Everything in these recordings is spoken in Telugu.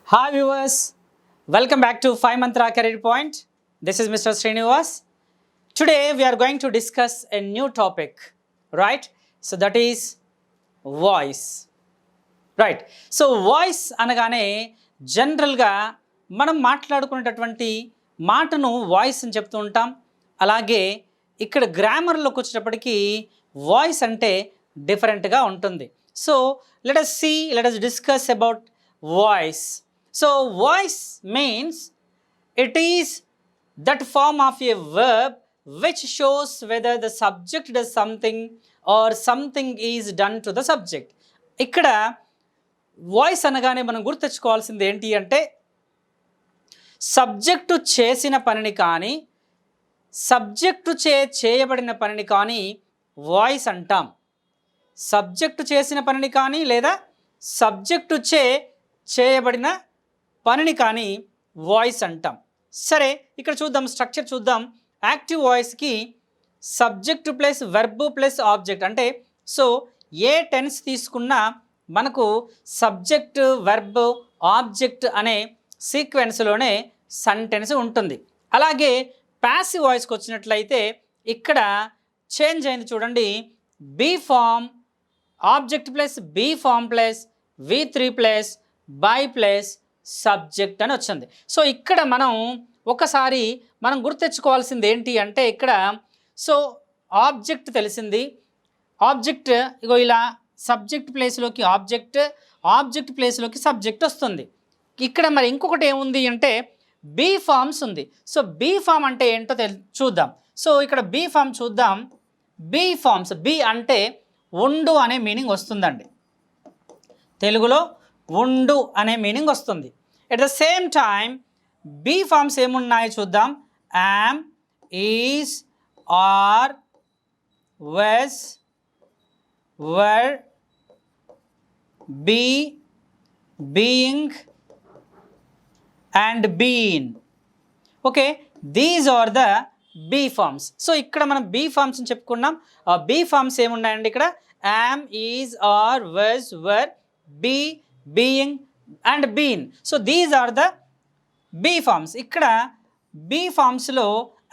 Hi viewers, welcome back to 5 Mantra Career Point. This is Mr. Srinivas. Today we are going to discuss a new topic, right? So that is voice. Right. So voice అనగానే జనరల్గా మనం మాట్లాడుకునేటటువంటి మాటను వాయిస్ అని చెప్తూ ఉంటాం. అలాగే ఇక్కడ గ్రామర్లోకి వచ్చేటప్పటికి వాయిస్ అంటే డిఫరెంట్గా ఉంటుంది. So let us discuss about voice. So voice means it is that form of a verb which shows whether the subject does something or something is done to the subject. ఇక్కడ వాయిస్ అనగానే మనం గుర్తుతెచ్చుకోవాల్సింది ఏంటి అంటే సబ్జెక్టు చేసిన పనిని కానీ సబ్జెక్టు చేయబడిన పనిని కానీ వాయిస్ అంటాం. సబ్జెక్టు చేసిన పనిని కానీ లేదా సబ్జెక్టు చేయబడిన పనిని కానీ వాయిస్ అంటాం. సరే, ఇక్కడ చూద్దాం, స్ట్రక్చర్ చూద్దాం. యాక్టివ్ వాయిస్కి subject plus verb plus object, అంటే సో ఏ టెన్స్ తీసుకున్నా మనకు సబ్జెక్ట్ వెర్బ్ ఆబ్జెక్ట్ అనే సీక్వెన్స్లోనే సెంటెన్స్ ఉంటుంది. అలాగే ప్యాసివ్ వాయిస్కి వచ్చినట్లయితే ఇక్కడ చేంజ్ అయింది చూడండి. Be form object plus be form plus V3 plus by plus subject అని వచ్చింది. సో ఇక్కడ ఒకసారి మనం గుర్తెచ్చుకోవాల్సింది ఏంటి అంటే ఇక్కడ సో ఆబ్జెక్ట్ తెలిసింది. ఆబ్జెక్ట్ ఇగో ఇలా సబ్జెక్ట్ ప్లేస్లోకి ఆబ్జెక్ట్ ప్లేస్లోకి సబ్జెక్ట్ వస్తుంది. ఇక్కడ మరి ఇంకొకటి ఏముంది అంటే బీ ఫామ్స్ ఉంది. సో బీ ఫామ్ అంటే ఏంటో చూద్దాం. సో ఇక్కడ బీ ఫామ్ చూద్దాం. బీ ఫామ్స్, బీ అంటే ఉండు అనే మీనింగ్ వస్తుందండి. తెలుగులో ఉండు అనే మీనింగ్ వస్తుంది. At the same time be forms ఏమున్నాయో చూద్దాం. Am, is, are, was, were, be, being and been. Okay, these are the be forms. So ఇక్కడ మనం బీ ఫామ్స్ అని చెప్పుకున్నాం. బీ ఫామ్స్ ఏమున్నాయండి ఇక్కడ? Am, is, are, was, were, be, being and been. So these are the be forms. ఇక్కడ బీ ఫామ్స్లో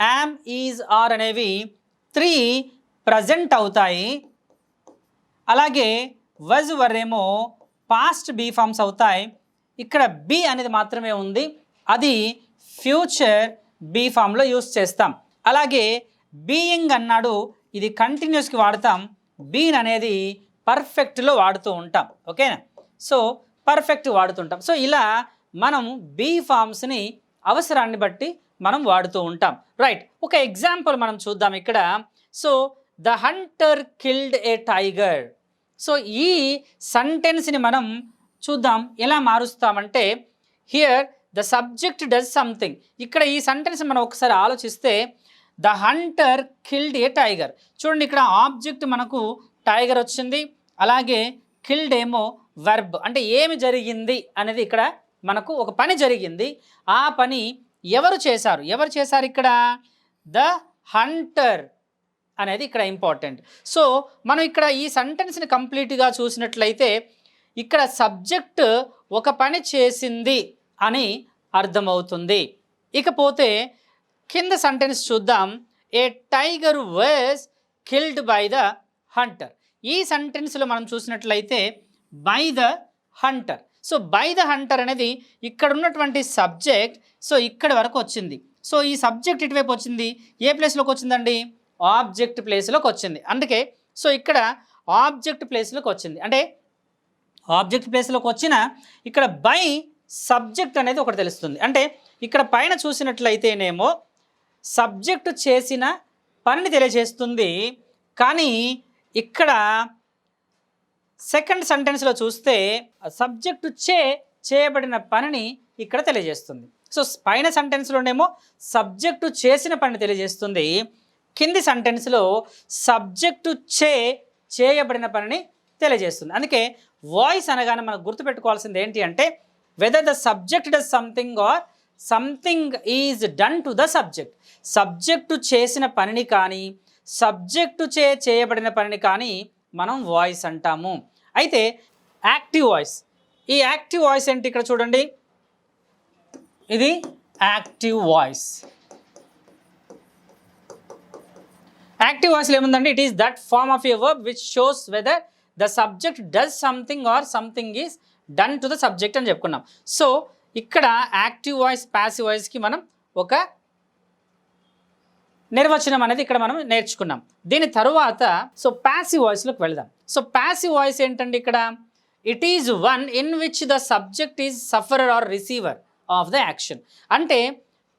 యామ్, ఈజ్, ఆర్ అనేవి 3 ప్రజెంట్ అవుతాయి. అలాగే వజ్, వర్ ఏమో పాస్ట్ బీ ఫామ్స్ అవుతాయి. ఇక్కడ బీ అనేది మాత్రమే ఉంది, అది ఫ్యూచర్ బీ ఫామ్లో యూస్ చేస్తాం. అలాగే బీయింగ్ అన్నాడు, ఇది కంటిన్యూస్కి వాడతాం. బీన్ అనేది పర్ఫెక్ట్లో వాడుతూ ఉంటాం. ఓకేనా? So perfect వాడుతుంటాం. సో ఇలా మనం బీ ఫామ్స్ని అవసరాన్ని బట్టి మనం వాడుతూ ఉంటాం. రైట్, ఒక ఎగ్జాంపుల్ మనం చూద్దాం ఇక్కడ. So the hunter killed a tiger. So ఈ సెంటెన్స్ని మనం చూద్దాం ఎలా మారుస్తామంటే here the subject does something. ఇక్కడ ఈ సెంటెన్స్ మనం ఒకసారి ఆలోచిస్తే the hunter killed a tiger. చూడండి, ఇక్కడ ఆబ్జెక్ట్ మనకు టైగర్ వచ్చింది. అలాగే కిల్డ్ ఏమో వెర్బ్, అంటే ఏమి జరిగింది అనేది ఇక్కడ మనకు ఒక పని జరిగింది. ఆ పని ఎవరు చేశారు ఇక్కడ? ద హంటర్ అనేది ఇక్కడ ఇంపార్టెంట్. సో మనం ఇక్కడ ఈ సెంటెన్స్ని కంప్లీట్గా చూసినట్లయితే ఇక్కడ సబ్జెక్ట్ ఒక పని చేసింది అని అర్థమవుతుంది. ఇకపోతే కింద సెంటెన్స్ చూద్దాం. A tiger was killed by the hunter. ఈ సెంటెన్స్లో మనం చూసినట్లయితే by the hunter. So by the hunter అనేది ఇక్కడ ఉన్నటువంటి సబ్జెక్ట్. సో ఇక్కడ వరకు వచ్చింది. సో ఈ సబ్జెక్ట్ ఇటువైపు వచ్చింది. ఏ ప్లేస్లోకి వచ్చిందండి? ఆబ్జెక్ట్ ప్లేస్లోకి వచ్చింది. అందుకే సో ఇక్కడ ఆబ్జెక్ట్ ప్లేస్లోకి వచ్చింది. అంటే ఆబ్జెక్ట్ ప్లేస్లోకి వచ్చిన ఇక్కడ బై సబ్జెక్ట్ అనేది ఒకటి తెలుస్తుంది. అంటే ఇక్కడ పైన చూసినట్లయితేనేమో సబ్జెక్టు చేసిన పనిని తెలియజేస్తుంది. కానీ ఇక్కడ సెకండ్ సెంటెన్స్లో చూస్తే సబ్జెక్టు చేయబడిన పనిని ఇక్కడ తెలియజేస్తుంది. సో పైన సెంటెన్స్లోనేమో సబ్జెక్టు చేసిన పనిని తెలియజేస్తుంది. కింది సెంటెన్స్లో సబ్జెక్టు చేయబడిన పనిని తెలియజేస్తుంది. అందుకే వాయిస్ అనగానే మనం గుర్తుపెట్టుకోవాల్సింది ఏంటి అంటే weather the subject does something or something is done to the subject. Subject చేసిన పనిని కానీ సబ్జెక్టు చేయబడిన పనిని కానీ మనం వాయిస్ అంటాము. అయితే యాక్టివ్ వాయిస్, ఈ యాక్టివ్ వాయిస్ ఏంటి ఇక్కడ చూడండి, ఇది యాక్టివ్ వాయిస్. యాక్టివ్ వాయిస్లో ఏముందండి, it is that form of a verb which shows whether the subject does something or something is done to the subject అని చెప్పుకున్నాం. సో ఇక్కడ యాక్టివ్ వాయిస్ ప్యాసివ్ వాయిస్కి మనం ఒక నిర్వచనం అనేది ఇక్కడ మనం నేర్చుకున్నాం. దీని తరువాత సో ప్యాసివ్ వాయిస్లోకి వెళదాం. సో ప్యాసివ్ వాయిస్ ఏంటండి, ఇక్కడ it is one in which the subject is sufferer or receiver of the action. అంటే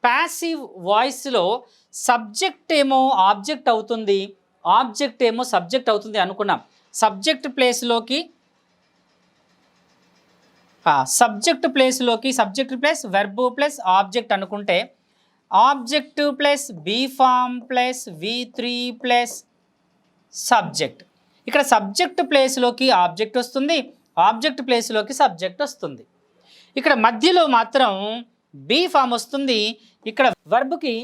ప్యాసివ్ వాయిస్లో సబ్జెక్ట్ ఏమో ఆబ్జెక్ట్ అవుతుంది, ఆబ్జెక్ట్ ఏమో సబ్జెక్ట్ అవుతుంది అనుకున్నాం. సబ్జెక్ట్ ప్లేస్లోకి subject plus verb plus object అనుకుంటే object plus be form plus V3 plus subject. ఇక్కడ సబ్జెక్ట్ ప్లేస్లోకి ఆబ్జెక్ట్ వస్తుంది, ఆబ్జెక్ట్ ప్లేస్లోకి సబ్జెక్ట్ వస్తుంది. ఇక్కడ మధ్యలో మాత్రం బీ ఫామ్ వస్తుంది, ఇక్కడ వర్బ్కి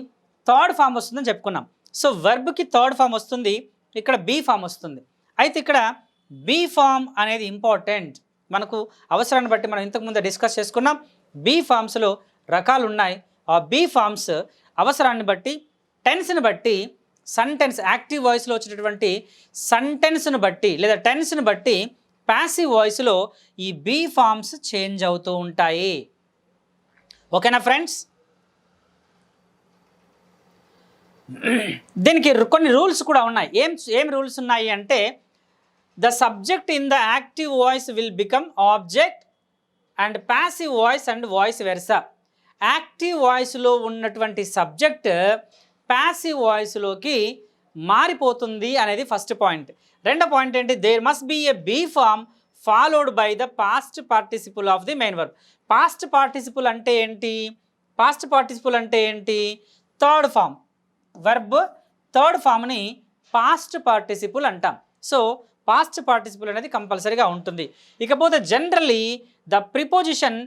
థర్డ్ ఫామ్ వస్తుందని చెప్పుకున్నాం. సో వర్బ్కి థర్డ్ ఫామ్ వస్తుంది, ఇక్కడ బీ ఫామ్ వస్తుంది. అయితే ఇక్కడ బీ ఫామ్ అనేది ఇంపార్టెంట్, మనకు అవసరాన్ని బట్టి మనం ఇంతకుముందు డిస్కస్ చేసుకున్నాం. బీ ఫామ్స్లో రకాలు ఉన్నాయి. ఆ బీ ఫామ్స్ అవసరాన్ని బట్టి, టెన్స్ని బట్టి, సెంటెన్స్ యాక్టివ్ వాయిస్లో వచ్చినటువంటి సెంటెన్స్ను బట్టి లేదా టెన్స్ని బట్టి ప్యాసివ్ వాయిస్లో ఈ బీ ఫామ్స్ చేంజ్ అవుతూ ఉంటాయి. ఓకేనా ఫ్రెండ్స్? దీనికి కొన్ని రూల్స్ కూడా ఉన్నాయి. ఏం రూల్స్ ఉన్నాయి అంటే the subject in the active voice will become object and passive voice and voice versa. Active వాయిస్లో ఉన్నటువంటి సబ్జెక్ట్ ప్యాసివ్ వాయిస్లోకి మారిపోతుంది అనేది ఫస్ట్ పాయింట్. రెండో పాయింట్ ఏంటి, there must be a be form followed by the past participle of the main verb. Past participle అంటే ఏంటి, పాస్ట్ పార్టిసిపుల్ అంటే ఏంటి, థర్డ్ ఫామ్, వర్బ్ థర్డ్ ఫామ్ని పాస్ట్ పార్టిసిపుల్ అంటాం. సో పాస్ట్ పార్టిసిపుల్ అనేది కంపల్సరీగా ఉంటుంది. ఇకపోతే జనరల్లీ ద ప్రిపోజిషన్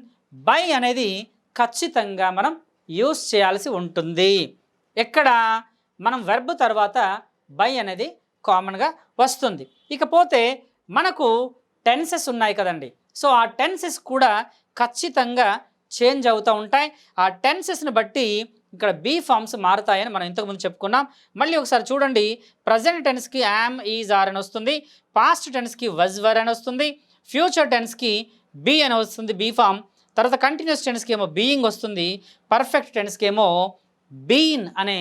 బై అనేది ఖచ్చితంగా మనం యూస్ చేయాల్సి ఉంటుంది. ఎక్కడ మనం వెర్బ్ తర్వాత బై అనేది కామన్గా వస్తుంది. ఇకపోతే మనకు టెన్సెస్ ఉన్నాయి కదండి. సో ఆ టెన్సెస్ కూడా ఖచ్చితంగా చేంజ్ అవుతూ ఉంటాయి. ఆ టెన్సెస్ని బట్టి ఇక్కడ బీ ఫామ్స్ మారుతాయని మనం ఇంతకుముందు చెప్పుకున్నాం. మళ్ళీ ఒకసారి చూడండి, ప్రజెంట్ టెన్స్కి యామ్, ఈజ్, ఆర్ అని వస్తుంది. పాస్ట్ టెన్స్కి వజ్, వర్ అని వస్తుంది. ఫ్యూచర్ టెన్స్కి బీ అని వస్తుంది, బీ ఫామ్. తర్వాత కంటిన్యూస్ టెన్స్కి ఏమో బీయింగ్ వస్తుంది. పర్ఫెక్ట్ టెన్స్కి ఏమో బీన్ అనే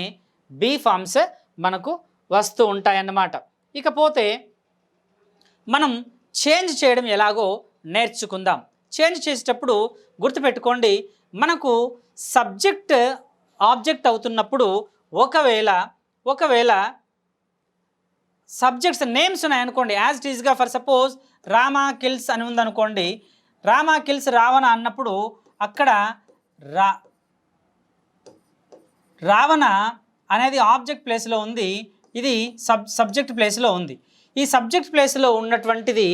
బీ ఫామ్స్ మనకు వస్తూ ఉంటాయన్నమాట. ఇకపోతే మనం చేంజ్ చేయడం ఎలాగో నేర్చుకుందాం. చేంజ్ చేసేటప్పుడు గుర్తుపెట్టుకోండి, మనకు సబ్జెక్ట్ ఆబ్జెక్ట్ అవుతున్నప్పుడు ఒకవేళ సబ్జెక్ట్స్ నేమ్స్ ఉన్నాయనుకోండి, యాజ్ ఇట్ ఈస్గా ఫర్ సపోజ్ రామా కిల్స్ అని ఉందనుకోండి, రామా కిల్స్ రావణ అన్నప్పుడు అక్కడ రావణ అనేది ఆబ్జెక్ట్ ప్లేస్లో ఉంది, ఇది సబ్జెక్ట్ ప్లేస్లో ఉంది. ఈ సబ్జెక్ట్ ప్లేస్లో ఉన్నటువంటిది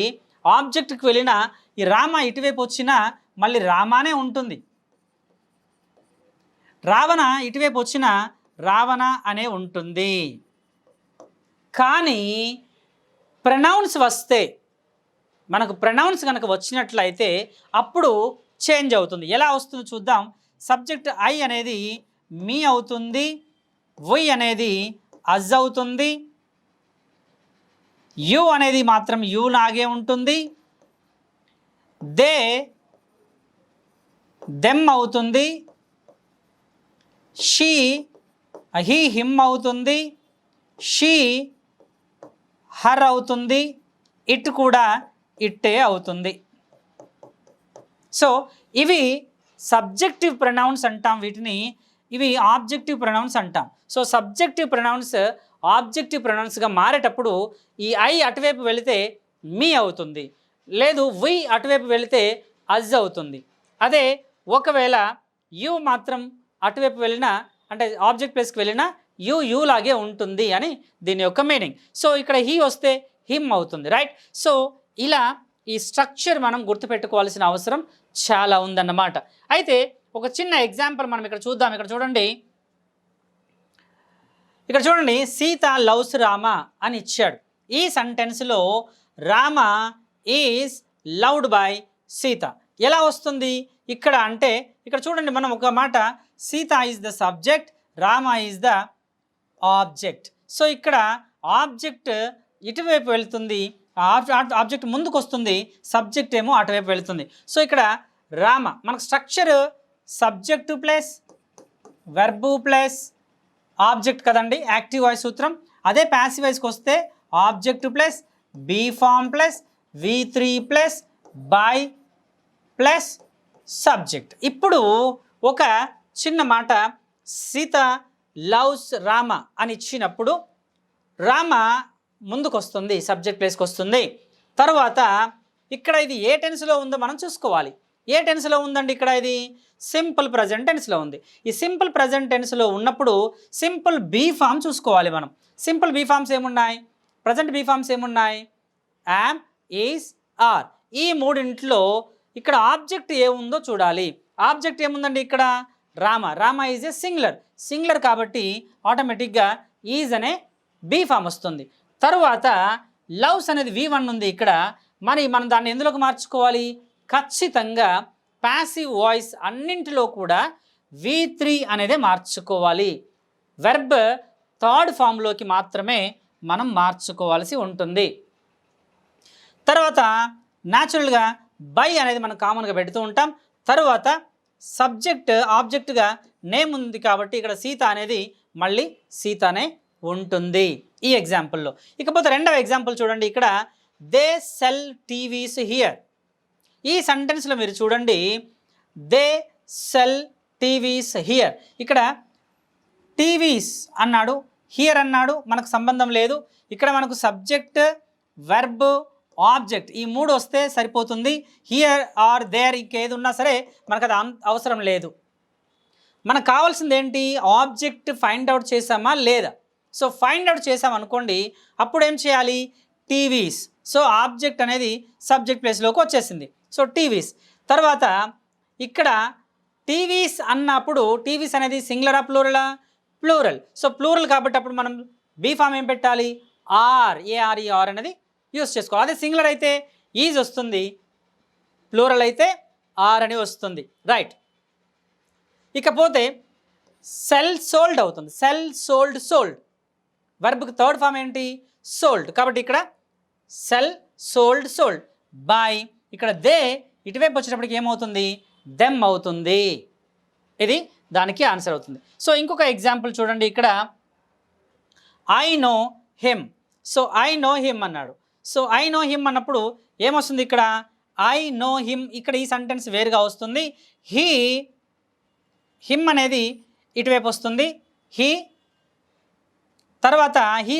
ఆబ్జెక్ట్కి వెళ్ళిన ఈ రామ ఇటువైపు వచ్చినా మళ్ళీ రామానే ఉంటుంది, రావణ ఇటువైపు వచ్చిన రావణ అనే ఉంటుంది. కానీ ప్రొనౌన్స్ వస్తే, మనకు ప్రొనౌన్స్ కనుక వచ్చినట్లయితే అప్పుడు చేంజ్ అవుతుంది. ఎలా వస్తుందో చూద్దాం. సబ్జెక్ట్ ఐ అనేది మీ అవుతుంది, వై అనేది అజ్ అవుతుంది, యు అనేది మాత్రం యు లాగే ఉంటుంది, దే దెమ్ అవుతుంది, షీ హీ హిమ్ అవుతుంది, షీ హర్ అవుతుంది, ఇట్ కూడా ఇట్టే అవుతుంది. సో ఇవి సబ్జెక్టివ్ ప్రొనౌన్స్ అంటాం వీటిని, ఇవి ఆబ్జెక్టివ్ ప్రొనౌన్స్ అంటాం. సో సబ్జెక్టివ్ ప్రొనౌన్స్ ఆబ్జెక్టివ్ ప్రొనౌన్స్గా మారేటప్పుడు ఈ ఐ అటువైపు వెళితే మీ అవుతుంది, లేదు వి అటువైపు వెళితే అజ్ అవుతుంది. అదే ఒకవేళ యు మాత్రం అటువైపు వెళ్ళినా, అంటే ఆబ్జెక్ట్ ప్లేస్కి వెళ్ళినా యు లాగే ఉంటుంది అని దీని యొక్క మీనింగ్. సో ఇక్కడ హీ వస్తే హిమ్ అవుతుంది, రైట్. సో ఇలా ఈ స్ట్రక్చర్ మనం గుర్తుపెట్టుకోవాల్సిన అవసరం చాలా ఉందన్నమాట. అయితే ఒక చిన్న ఎగ్జాంపుల్ మనం ఇక్కడ చూద్దాం. ఇక్కడ చూడండి, ఇక్కడ చూడండి, సీత లవ్స్ రామ అని ఇచ్చాడు. ఈ సెంటెన్స్లో Rama is loved by Sita ఎలా వస్తుంది ఇక్కడ అంటే, ఇక్కడ చూడండి మనం ఒక మాట, Sita is the subject, Rama is the object. So ఇక్కడ ఆబ్జెక్ట్ ఇటువైపు వెళ్తుంది, ఆబ్జెక్ట్ ముందుకు వస్తుంది, సబ్జెక్ట్ ఏమో అటువైపు వెళ్తుంది. సో ఇక్కడ రామ మనకు structure subject plus verb plus object కదండి, యాక్టివ్ వాయిస్ సూత్రం. అదే ప్యాసివ్ వాయిస్కి వస్తే object plus be form plus V3 plus by plus subject. ఇప్పుడు ఒక చిన్న మాట, సీత లవ్స్ రామ అని ఇచ్చినప్పుడు రామ ముందుకు వస్తుంది, సబ్జెక్ట్ ప్లేస్కి వస్తుంది. తర్వాత ఇక్కడ ఇది ఏ టెన్స్లో ఉందో మనం చూసుకోవాలి. ఏ టెన్స్లో ఉందండి? ఇక్కడ ఇది సింపుల్ ప్రజెంట్ టెన్స్లో ఉంది. ఈ సింపుల్ ప్రజెంట్ టెన్స్లో ఉన్నప్పుడు సింపుల్ బీ ఫామ్ చూసుకోవాలి మనం. సింపుల్ బీ ఫామ్స్ ఏమున్నాయి? ప్రజెంట్ బీ ఫామ్స్ ఏమున్నాయి? Am, is, are. ఈ మూడింట్లో ఇక్కడ ఆబ్జెక్ట్ ఏముందో చూడాలి. ఆబ్జెక్ట్ ఏముందండి ఇక్కడ? Rama. Rama is a singular కాబట్టి ఆటోమేటిక్గా ఈజ్ అనే బీ ఫామ్ వస్తుంది. తరువాత లవ్స్ అనేది V1 ఉంది ఇక్కడ. మనం దాన్ని ఎందులోకి మార్చుకోవాలి? ఖచ్చితంగా ప్యాసివ్ వాయిస్ అన్నింటిలో కూడా V3 అనేదే మార్చుకోవాలి. వెర్బ్ థర్డ్ ఫామ్లోకి మాత్రమే మనం మార్చుకోవాల్సి ఉంటుంది. తర్వాత న్యాచురల్గా బై అనేది మనం కామన్గా పెడుతూ ఉంటాం. తర్వాత సబ్జెక్ట్ ఆబ్జెక్ట్గా నేమ్ ఉంది కాబట్టి ఇక్కడ సీత అనేది మళ్ళీ సీతనే ఉంటుంది ఈ ఎగ్జాంపుల్లో. ఇకపోతే రెండవ ఎగ్జాంపుల్ చూడండి, ఇక్కడ దే సెల్ టీవీస్ హియర్. ఈ సెంటెన్స్లో మీరు చూడండి, దే సెల్ టీవీస్ హియర్. ఇక్కడ టీవీస్ అన్నాడు, హియర్ అన్నాడు, మనకు సంబంధం లేదు. ఇక్కడ మనకు సబ్జెక్ట్, వెర్బ్, ఆబ్జెక్ట్ ఈ మూడు వస్తే సరిపోతుంది. హియర్ ఆర్ దేర్ ఇంకేది ఉన్నా సరే మనకు అది అవసరం లేదు. మనకు కావాల్సింది ఏంటి? ఆబ్జెక్ట్ ఫైండ్ అవుట్ చేసామా లేదా? సో ఫైండ్ అవుట్ చేసాం అనుకోండి, అప్పుడు ఏం చేయాలి? టీవీస్. సో ఆబ్జెక్ట్ అనేది సబ్జెక్ట్ ప్లేస్లోకి వచ్చేసింది. So TVs. తర్వాత ఇక్కడ టీవీస్ అన్నప్పుడు టీవీస్ అనేది సింగులరా ప్లూరలా? ప్లూరల్. సో ప్లూరల్ కాబట్టి అప్పుడు మనం బీ ఫామ్ ఏం పెట్టాలి? ఆర్, ఏఆర్ఈఆర్ అనేది యూస్ చేసుకోవాలి. అదే సింగులర్ అయితే ఈజ్ వస్తుంది, ప్లూరల్ అయితే ఆర్ అని వస్తుంది. రైట్. ఇకపోతే సెల్ సోల్డ్ అవుతుంది. Sell sold, sold. వర్బ్కి థర్డ్ ఫామ్ ఏంటి? సోల్డ్. కాబట్టి ఇక్కడ సెల్ సోల్డ్, సోల్డ్ బై. ఇక్కడ దే ఇటువైపు వచ్చేటప్పటికి ఏమవుతుంది? దెమ్ అవుతుంది. ఇది దానికి ఆన్సర్ అవుతుంది. సో ఇంకొక ఎగ్జాంపుల్ చూడండి, ఇక్కడ I know him. So I know him అన్నాడు. సో ఐ నో హిమ్ అన్నప్పుడు ఏమొస్తుంది ఇక్కడ? I know him. ఇక్కడ ఈ సెంటెన్స్ వేరుగా వస్తుంది. హిమ్ అనేది ఇటువైపు వస్తుంది.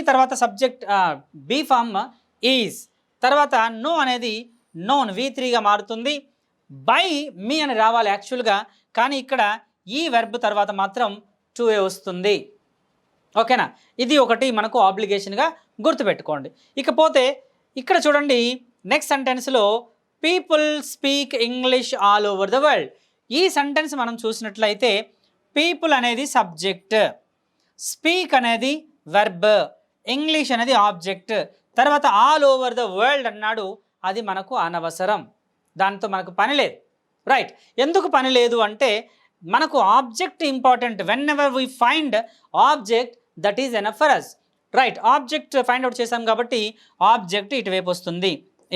తర్వాత సబ్జెక్ట్ బీ ఫామ్ ఈజ్. తర్వాత నో అనేది నోన్, V3గా మారుతుంది. బై మీ అని రావాలి యాక్చువల్గా, కానీ ఇక్కడ ఈ వెర్బ్ తర్వాత మాత్రం 2A వస్తుంది. ఓకేనా? ఇది ఒకటి మనకు ఆబ్లిగేషన్గా గుర్తుపెట్టుకోండి. ఇకపోతే ఇక్కడ చూడండి, నెక్స్ట్ సెంటెన్స్లో people speak English all over the world. ఈ సెంటెన్స్ మనం చూసినట్లయితే పీపుల్ అనేది సబ్జెక్ట్, స్పీక్ అనేది వెర్బ్, ఇంగ్లీష్ అనేది ఆబ్జెక్ట్, తర్వాత ఆల్ ఓవర్ ద వరల్డ్ అన్నాడు. అది మనకు అనవసరం, దాంతో మనకు పని లేదు. రైట్. ఎందుకు పని లేదు అంటే మనకు object important. Whenever we find object, that is enough for us. Right. Object find out చేసాం కాబట్టి ఆబ్జెక్ట్ ఇటువైపు వస్తుంది,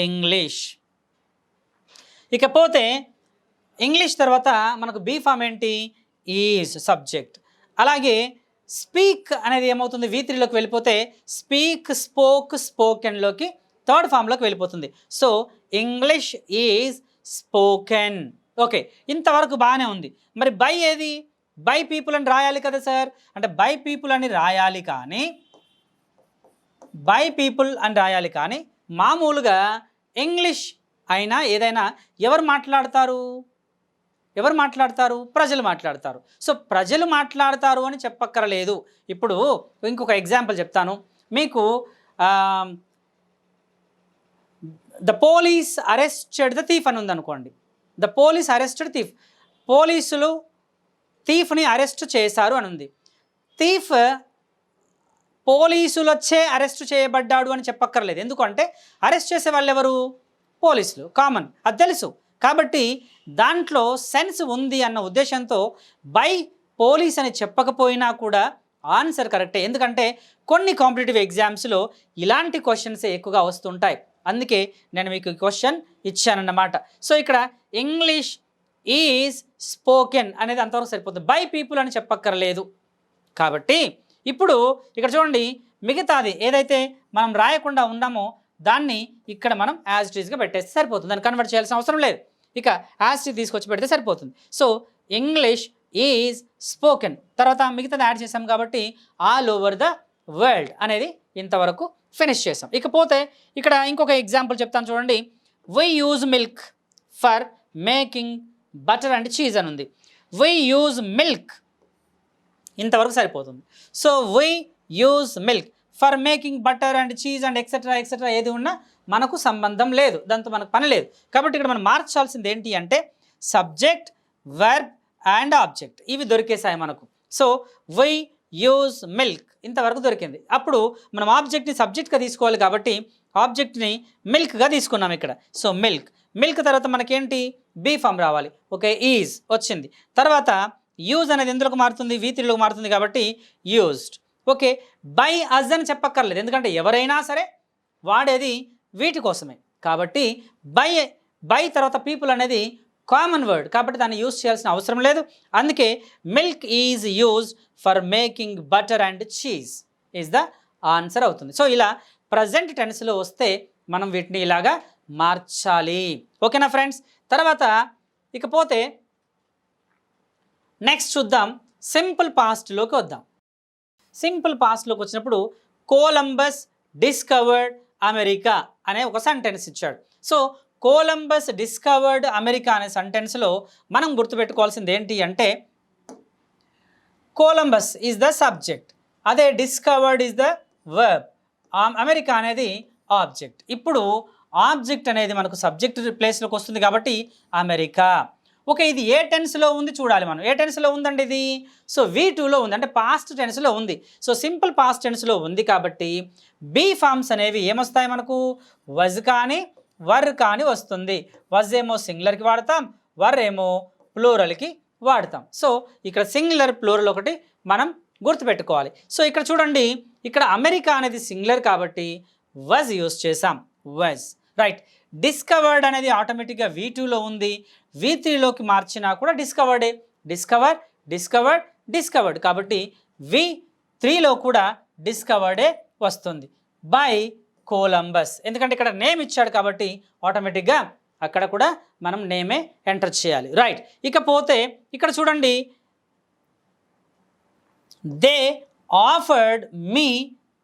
ఇంగ్లీష్. ఇకపోతే ఇంగ్లీష్ తర్వాత మనకు బీ ఫామ్ ఏంటి? Is subject. అలాగే స్పీక్ అనేది ఏమవుతుంది? V3లోకి వెళ్ళిపోతే స్పీక్, స్పోక్, స్పోకెన్లోకి థర్డ్ ఫామ్లోకి వెళ్ళిపోతుంది. So English is spoken. Okay, ఇంతవరకు బాగానే ఉంది. మరి బై ఏది? బై పీపుల్ అని రాయాలి కదా సార్. అంటే బై పీపుల్ అని రాయాలి, కానీ మామూలుగా ఇంగ్లీష్ అయినా ఏదైనా ఎవరు మాట్లాడతారు? ప్రజలు మాట్లాడతారు. సో ప్రజలు మాట్లాడతారు అని చెప్పక్కర్లేదు. ఇప్పుడు ఇంకొక ఎగ్జాంపుల్ చెప్తాను మీకు. The police arrested the thief అని ఉందనుకోండి. The police arrested thief. పోలీసులు థీఫ్ని అరెస్ట్ చేశారు అని ఉంది. థీఫ్ పోలీసులు వచ్చే అరెస్ట్ చేయబడ్డాడు అని చెప్పక్కర్లేదు. ఎందుకంటే అరెస్ట్ చేసే వాళ్ళు ఎవరు? పోలీసులు, కామన్, అది తెలుసు. కాబట్టి దాంట్లో సెన్స్ ఉంది అన్న ఉద్దేశంతో బై పోలీస్ అని చెప్పకపోయినా కూడా ఆన్సర్ కరెక్టే. ఎందుకంటే కొన్ని కాంపిటేటివ్ ఎగ్జామ్స్లో ఇలాంటి క్వశ్చన్సే ఎక్కువగా వస్తుంటాయి. అందుకే నేను మీకు క్వశ్చన్ ఇచ్చానన్నమాట. సో ఇక్కడ ఇంగ్లీష్ ఈజ్ స్పోకెన్ అనేది అంతవరకు సరిపోతుంది. బై పీపుల్ అని చెప్పక్కర్లేదు. కాబట్టి ఇప్పుడు ఇక్కడ చూడండి, మిగతాది ఏదైతే మనం రాయకుండా ఉన్నామో దాన్ని ఇక్కడ మనం యాజ్ ఇట్ ఈస్గా పెట్టేస్తే సరిపోతుంది. దాన్ని కన్వర్ట్ చేయాల్సిన అవసరం లేదు. ఇక యాజ్ ఇట్ ఈస్ తీసుకొచ్చి పెడితే సరిపోతుంది. సో ఇంగ్లీష్ ఈజ్ స్పోకెన్, తర్వాత మిగతాది యాడ్ చేసాం కాబట్టి ఆల్ ఓవర్ ద వరల్డ్ అనేది ఇంతవరకు ఫినిష్ చేసాం. ఇకపోతే ఇక్కడ ఇంకొక ఎగ్జాంపుల్ చెప్తాను చూడండి. We use milk for making butter and cheese అని ఉంది. వీ యూజ్ మిల్క్ ఇంతవరకు సరిపోతుంది. So we use milk for making butter and cheese and etcetera etcetera ఏది ఉన్నా మనకు సంబంధం లేదు, దాంతో మనకు పని లేదు. కాబట్టి ఇక్కడ మనం మార్చాల్సింది ఏంటి అంటే సబ్జెక్ట్, వర్బ్ అండ్ ఆబ్జెక్ట్ ఇవి దొరికేసాయి మనకు. సో వీ యూజ్ మిల్క్ ఇంతవరకు దొరికింది. అప్పుడు మనం ఆబ్జెక్ట్ని సబ్జెక్ట్గా తీసుకోవాలి కాబట్టి ఆబ్జెక్ట్ని మిల్క్గా తీసుకున్నాం ఇక్కడ. సో మిల్క్, మిల్క్ తర్వాత మనకేంటి బీ ఫామ్ రావాలి. ఓకే, ఈజ్ వచ్చింది. తర్వాత యూజ్ అనేది ఎందులోకి మారుతుంది? V3లోకి మారుతుంది కాబట్టి యూజ్డ్. ఓకే, బై అజ్ అని చెప్పక్కర్లేదు, ఎందుకంటే ఎవరైనా సరే వాడేది వీటి కోసమే. కాబట్టి బై తర్వాత పీపుల్ అనేది కామన్ వర్డ్ కాబట్టి దాన్ని యూజ్ చేయాల్సిన అవసరం లేదు. అందుకే milk is used for making butter and cheese is the answer అవుతుంది. సో ఇలా ప్రజెంట్ టెన్స్లో వస్తే మనం వీటిని ఇలాగా మార్చాలి. ఓకేనా ఫ్రెండ్స్? తర్వాత ఇకపోతే నెక్స్ట్ చూద్దాం, సింపుల్ పాస్ట్లోకి వద్దాం. సింపుల్ పాస్ట్లోకి వచ్చినప్పుడు కొలంబస్ డిస్కవర్డ్ అమెరికా అనే ఒక సెంటెన్స్ ఇచ్చాడు. సో కొలంబస్ డిస్కవర్డ్ అమెరికా అనే సెంటెన్స్లో మనం గుర్తుపెట్టుకోవాల్సింది ఏంటి అంటే కొలంబస్ ఈజ్ ద సబ్జెక్ట్, అదే discovered is the verb, America అనేది ఆబ్జెక్ట్. ఇప్పుడు ఆబ్జెక్ట్ అనేది మనకు సబ్జెక్ట్ ప్లేస్లోకి వస్తుంది కాబట్టి అమెరికా. ఓకే, ఇది ఏ టెన్స్లో ఉంది చూడాలి మనం. ఏ టెన్స్లో ఉందండి ఇది? సో V2లో ఉంది, అంటే పాస్ట్ టెన్స్లో ఉంది. సో సింపుల్ పాస్ట్ టెన్స్లో ఉంది కాబట్టి బీ ఫార్మ్స్ అనేవి ఏమొస్తాయి మనకు? వజ్ కానీ వర్ కానీ వస్తుంది. వజ్ ఏమో సింగులర్కి వాడతాం, వర్ ఏమో ప్లూరల్కి వాడతాం. సో ఇక్కడ సింగులర్ ప్లూరల్ ఒకటి మనం గుర్తుపెట్టుకోవాలి. సో ఇక్కడ చూడండి, ఇక్కడ అమెరికా అనేది సింగులర్ కాబట్టి వజ్ యూస్ చేసాం, వజ్. రైట్, డిస్కవర్డ్ అనేది ఆటోమేటిక్గా V2లో ఉంది, V3లోకి మార్చినా కూడా డిస్కవర్డే. డిస్కవర్, డిస్కవర్డ్, డిస్కవర్డ్ కాబట్టి V3లో కూడా డిస్కవర్డే వస్తుంది. బై కొలంబస్, ఎందుకంటే ఇక్కడ నేమ్ ఇచ్చాడు కాబట్టి ఆటోమేటిక్గా అక్కడ కూడా మనం నేమే ఎంటర్ చేయాలి. రైట్, ఇకపోతే ఇక్కడ చూడండి, they afforded me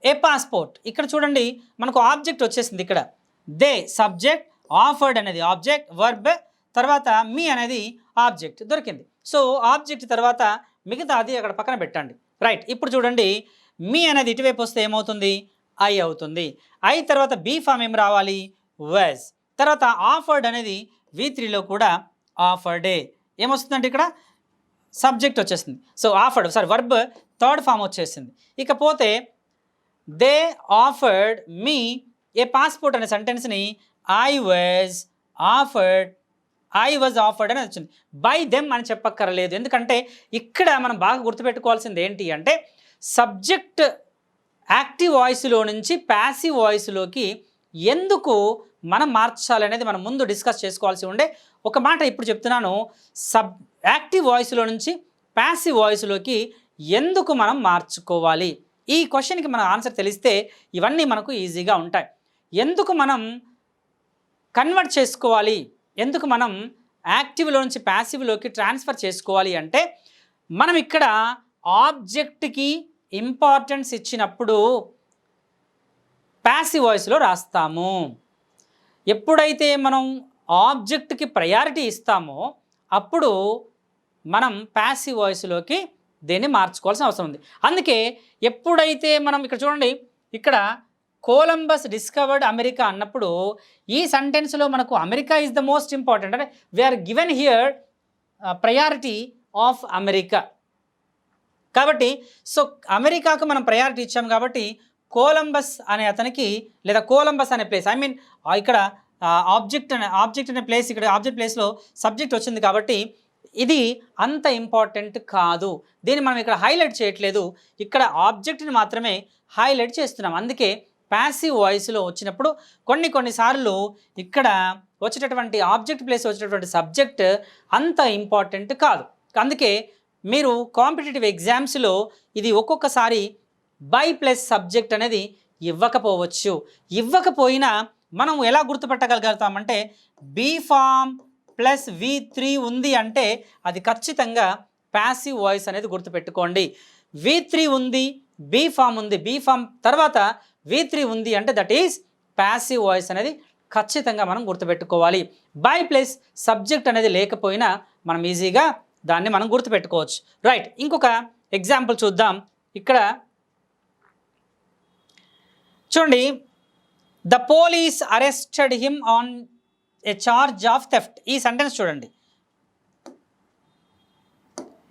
a passport. ఇక్కడ చూడండి మనకు ఆబ్జెక్ట్ వచ్చేసింది. ఇక్కడ దే సబ్జెక్ట్, ఆఫర్డ్ అనేది ఆబ్జెక్ట్, వర్బ్, తర్వాత మీ అనేది ఆబ్జెక్ట్ దొరికింది. సో ఆబ్జెక్ట్ తర్వాత మిగతా అది అక్కడ పక్కన పెట్టండి. రైట్, ఇప్పుడు చూడండి, మీ అనేది ఇటువైపు వస్తే ఏమవుతుంది? ఐ అవుతుంది. ఐ తర్వాత బీ ఫామ్ ఏం రావాలి? వజ్. తర్వాత ఆఫర్డ్ అనేది V3లో కూడా ఆఫర్డే. ఏమొస్తుందంటే ఇక్కడ సబ్జెక్ట్ వచ్చేసింది. So afforded, verb third form వచ్చేసింది. ఇకపోతే they afforded me a passport అనే సెంటెన్స్ని ఐ వాజ్ ఆఫర్డ్ అని వచ్చింది. బై దెమ్ అని చెప్పక్కర్లేదు, ఎందుకంటే ఇక్కడ మనం బాగా గుర్తుపెట్టుకోవాల్సింది ఏంటి అంటే సబ్జెక్ట్ యాక్టివ్ వాయిస్లో నుంచి ప్యాసివ్ వాయిస్లోకి ఎందుకు మనం మార్చాలనేది మనం ముందు డిస్కస్ చేసుకోవాల్సి ఉండే. ఒక మాట ఇప్పుడు చెప్తున్నాను, యాక్టివ్ వాయిస్లో నుంచి ప్యాసివ్ వాయిస్లోకి ఎందుకు మనం మార్చుకోవాలి. ఈ క్వశ్చన్కి మన ఆన్సర్ తెలిస్తే ఇవన్నీ మనకు ఈజీగా ఉంటాయి. ఎందుకు మనం కన్వర్ట్ చేసుకోవాలి, ఎందుకు మనం యాక్టివ్లో నుంచి ప్యాసివ్లోకి ట్రాన్స్ఫర్ చేసుకోవాలి అంటే మనం ఇక్కడ ఆబ్జెక్ట్కి ఇంపార్టెన్స్ ఇచ్చినప్పుడు ప్యాసివ్ వాయిస్లో రాస్తాము. ఎప్పుడైతే మనం ఆబ్జెక్ట్కి ప్రయారిటీ ఇస్తామో అప్పుడు మనం ప్యాసివ్ వాయిస్లోకి దీన్ని మార్చుకోవాల్సిన అవసరం ఉంది. అందుకే ఎప్పుడైతే మనం ఇక్కడ చూడండి, ఇక్కడ కొలంబస్ డిస్కవర్డ్ అమెరికా అన్నప్పుడు ఈ సెంటెన్స్లో మనకు America is the most important, అంటే we are given here priority of America. కాబట్టి సో అమెరికాకు మనం ప్రయారిటీ ఇచ్చాం కాబట్టి కొలంబస్ అనే అతనికి లేదా కొలంబస్ అనే ప్లేస్ ఇక్కడ ఆబ్జెక్ట్ అనే ప్లేస్, ఇక్కడ ఆబ్జెక్ట్ ప్లేస్లో సబ్జెక్ట్ వచ్చింది కాబట్టి ఇది అంత ఇంపార్టెంట్ కాదు, దీన్ని మనం ఇక్కడ హైలైట్ చేయట్లేదు, ఇక్కడ ఆబ్జెక్ట్ని మాత్రమే హైలైట్ చేస్తున్నాం. అందుకే ప్యాసివ్ వాయిస్లో వచ్చినప్పుడు కొన్నిసార్లు ఇక్కడ వచ్చేటటువంటి ఆబ్జెక్ట్ ప్లేస్ వచ్చేటటువంటి సబ్జెక్ట్ అంత ఇంపార్టెంట్ కాదు. అందుకే మీరు కాంపిటేటివ్ ఎగ్జామ్స్లో ఇది ఒక్కొక్కసారి బై ప్లస్ సబ్జెక్ట్ అనేది ఇవ్వకపోయినా మనం ఎలా గుర్తుపెట్టగలుగుతామంటే బీ ఫామ్ ప్లస్ V3 ఉంది అంటే అది ఖచ్చితంగా ప్యాసివ్ వాయిస్ అనేది గుర్తుపెట్టుకోండి. V3 ఉంది, బీ ఫామ్ ఉంది, బీ ఫామ్ తర్వాత V3 ఉంది అంటే దట్ ఈజ్ ప్యాసివ్ వాయిస్ అనేది ఖచ్చితంగా మనం గుర్తుపెట్టుకోవాలి. బై ప్లస్ సబ్జెక్ట్ అనేది లేకపోయినా మనం ఈజీగా దాన్ని మనం గుర్తుపెట్టుకోవచ్చు. రైట్, ఇంకొక ఎగ్జాంపుల్ చూద్దాం. ఇక్కడ చూడండి, the police arrested him on a charge of theft. ఈ సెంటెన్స్ చూడండి,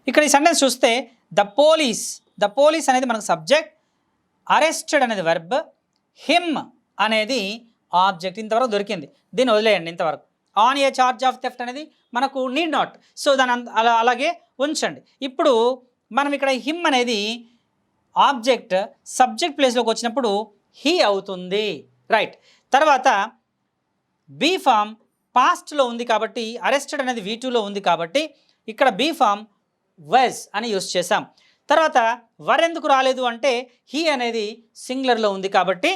ఇక్కడ ఈ సెంటెన్స్ చూస్తే ద పోలీస్ అనేది మనకు సబ్జెక్ట్, అరెస్టెడ్ అనేది వెర్బ్, హిమ్ అనేది ఆబ్జెక్ట్. ఇంతవరకు దొరికింది, దీన్ని వదిలేయండి ఇంతవరకు. On a charge of theft అనేది మనకు నీడ్ నాట్, సో దాని అలాగే ఉంచండి. ఇప్పుడు మనం ఇక్కడ హిమ్ అనేది ఆబ్జెక్ట్, సబ్జెక్ట్ ప్లేస్లోకి వచ్చినప్పుడు హీ అవుతుంది. రైట్, తర్వాత బీ ఫామ్ పాస్ట్లో ఉంది కాబట్టి, అరెస్టెడ్ అనేది V2లో ఉంది కాబట్టి ఇక్కడ బీ ఫామ్ వజ్ అని యూస్ చేసాం. తర్వాత వర్ ఎందుకు రాలేదు అంటే హీ అనేది సింగులర్లో ఉంది కాబట్టి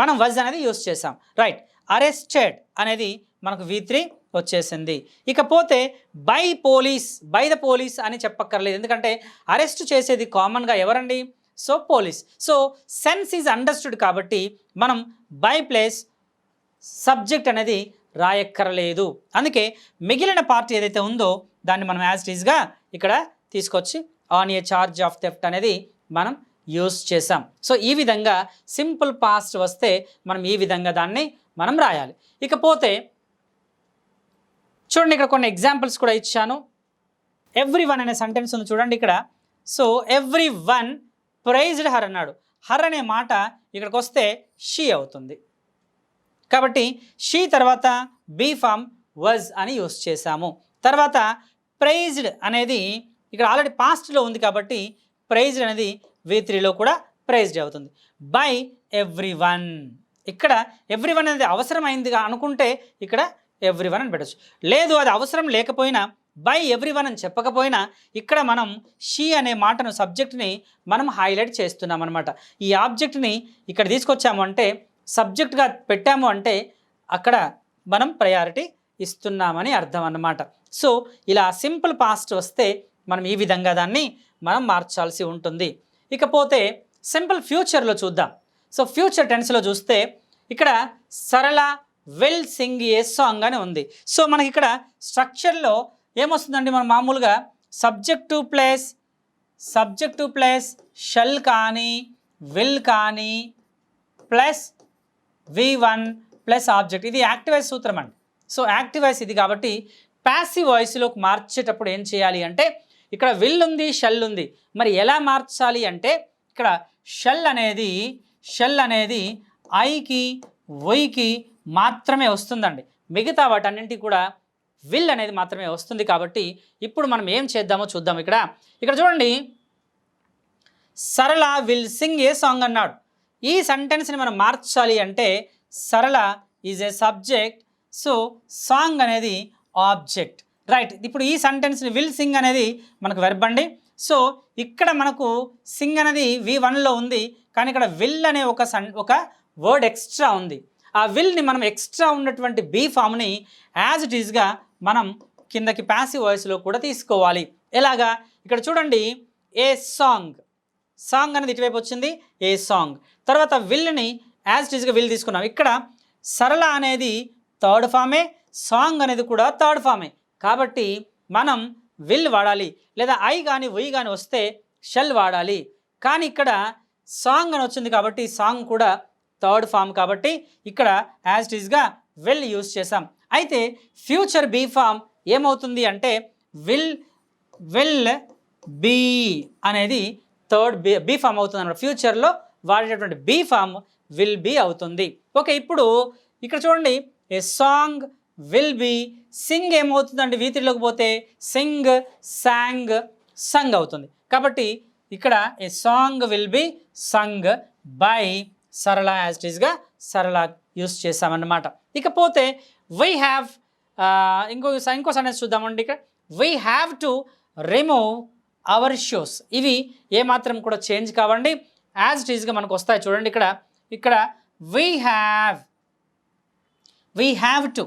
మనం వజ్ అనేది యూస్ చేసాం. రైట్, అరెస్టెడ్ అనేది మనకు V3 వచ్చేసింది. ఇకపోతే బై ద పోలీస్ అని చెప్పక్కర్లేదు, ఎందుకంటే అరెస్ట్ చేసేది కామన్గా ఎవరండి? So police. So sense is understood కాబట్టి మనం బై ప్లేస్ సబ్జెక్ట్ అనేది రాయక్కర్లేదు. అందుకే మిగిలిన పార్ట్ ఏదైతే ఉందో దాన్ని మనం యాజ్ ఇట్ ఈజ్గా ఇక్కడ తీసుకొచ్చి on a charge of theft అనేది మనం యూస్ చేసాం. సో ఈ విధంగా సింపుల్ పాస్ట్ వస్తే మనం ఈ విధంగా దాన్ని మనం రాయాలి. ఇకపోతే చూడండి, ఇక్కడ కొన్ని ఎగ్జాంపుల్స్ కూడా ఇచ్చాను. ఎవ్రీ వన్ అనే సెంటెన్స్ ఉంది చూడండి ఇక్కడ. So every one praised her అన్నాడు. హర్ అనే మాట ఇక్కడికి వస్తే షీ అవుతుంది కాబట్టి షీ తర్వాత బీ ఫామ్ వజ్ అని యూస్ చేసాము. తర్వాత ప్రైజ్డ్ అనేది ఇక్కడ ఆల్రెడీ పాస్ట్లో ఉంది కాబట్టి ప్రైజ్డ్ అనేది V3లో కూడా ప్రైజ్డ్ అవుతుంది. బై ఎవ్రీ వన్, ఇక్కడ ఎవ్రీ వన్ అనేది అవసరమైందిగా అనుకుంటే ఇక్కడ ఎవ్రీ వన్ అని పెట్టచ్చు. లేదు అది అవసరం లేకపోయినా బై ఎవ్రీ వన్ అని చెప్పకపోయినా ఇక్కడ మనం షీ అనే మాటను సబ్జెక్ట్ని మనం హైలైట్ చేస్తున్నాం అనమాట. ఈ ఆబ్జెక్ట్ని ఇక్కడ తీసుకొచ్చాము అంటే సబ్జెక్ట్గా పెట్టాము అంటే అక్కడ మనం ప్రయారిటీ ఇస్తున్నామని అర్థం అన్నమాట. సో ఇలా సింపుల్ పాస్ట్ వస్తే మనం ఈ విధంగా దాన్ని మనం మార్చాల్సి ఉంటుంది. ఇకపోతే సింపుల్ ఫ్యూచర్లో చూద్దాం. సో ఫ్యూచర్ టెన్స్లో చూస్తే ఇక్కడ సరళ విల్ సింగ్ ఏ సాంగ్ అని ఉంది. సో మనకి ఇక్కడ స్ట్రక్చర్లో ఏమొస్తుందండి, మనం మామూలుగా సబ్జెక్ట్ టు ప్లస్ షల్ కానీ విల్ కానీ ప్లస్ V1 ప్లస్ ఆబ్జెక్ట్, ఇది యాక్టివైజ్ సూత్రం అండి. సో యాక్టివైజ్ ఇది కాబట్టి ప్యాసివ్ వాయిస్లోకి మార్చేటప్పుడు ఏం చేయాలి అంటే ఇక్కడ విల్ ఉంది, షల్ ఉంది, మరి ఎలా మార్చాలి అంటే ఇక్కడ షల్ అనేది ఐకి వైకి మాత్రమే వస్తుందండి, మిగతా వాటన్నింటికి కూడా విల్ అనేది మాత్రమే వస్తుంది. కాబట్టి ఇప్పుడు మనం ఏం చేద్దామో చూద్దాం. ఇక్కడ చూడండి, సరళ విల్ సింగ్ ఏ సాంగ్ అన్నాడు. ఈ సెంటెన్స్ని మనం మార్చాలి అంటే సరళ is a subject, so song అనేది ఆబ్జెక్ట్. రైట్, ఇప్పుడు ఈ సెంటెన్స్ని విల్ సింగ్ అనేది మనకు వెర్బ్ అండి. సో ఇక్కడ మనకు సింగ్ అనేది V1లో ఉంది, కానీ ఇక్కడ విల్ అనే ఒక వర్డ్ ఎక్స్ట్రా ఉంది. ఆ విల్ని మనం ఎక్స్ట్రా ఉన్నటువంటి బీ ఫామ్ని యాజ్ ఇట్ ఈజ్గా మనం కిందకి ప్యాసివ్ వాయిస్లో కూడా తీసుకోవాలి. ఎలాగా, ఇక్కడ చూడండి, ఏ సాంగ్ అనేది ఇటువైపు వచ్చింది, ఏ సాంగ్. తర్వాత విల్ని యాజ్ ఇట్ ఈజ్గా విల్ తీసుకున్నాం. ఇక్కడ సరళ అనేది థర్డ్ ఫామే, సాంగ్ అనేది కూడా థర్డ్ ఫామే, కాబట్టి మనం విల్ వాడాలి. లేదా ఐ కానీ వై కానీ వస్తే షల్ వాడాలి. కానీ ఇక్కడ సాంగ్ అని వచ్చింది కాబట్టి సాంగ్ కూడా థర్డ్ ఫామ్ కాబట్టి ఇక్కడ యాజ్ ఇట్ ఈజ్గా విల్ యూస్ చేసాం. అయితే ఫ్యూచర్ బీ ఫామ్ ఏమవుతుంది అంటే విల్ బీ అనేది థర్డ్ బీ ఫామ్ అవుతుంది అన్నమాట. ఫ్యూచర్లో వాడేటటువంటి బీ ఫామ్ విల్ బీ అవుతుంది. ఓకే, ఇప్పుడు ఇక్కడ చూడండి, a song will be, sing ఏమవుతుందండి V3లోకి పోతే, సింగ్, సాంగ్, సంగ్ అవుతుంది. కాబట్టి ఇక్కడ a song will be sung by Sarala, as it ఈస్గా సరళ యూస్ చేసామన్నమాట. ఇకపోతే వీ హ్యావ్, ఇంకో సెంటెన్స్ చూద్దామండి. ఇక్కడ we have to remove hour shoes. ఇవి ఏమాత్రం కూడా చేంజ్ కావండి, యాజ్ ఇట్ ఈస్గా మనకు వస్తాయి. చూడండి ఇక్కడ we have to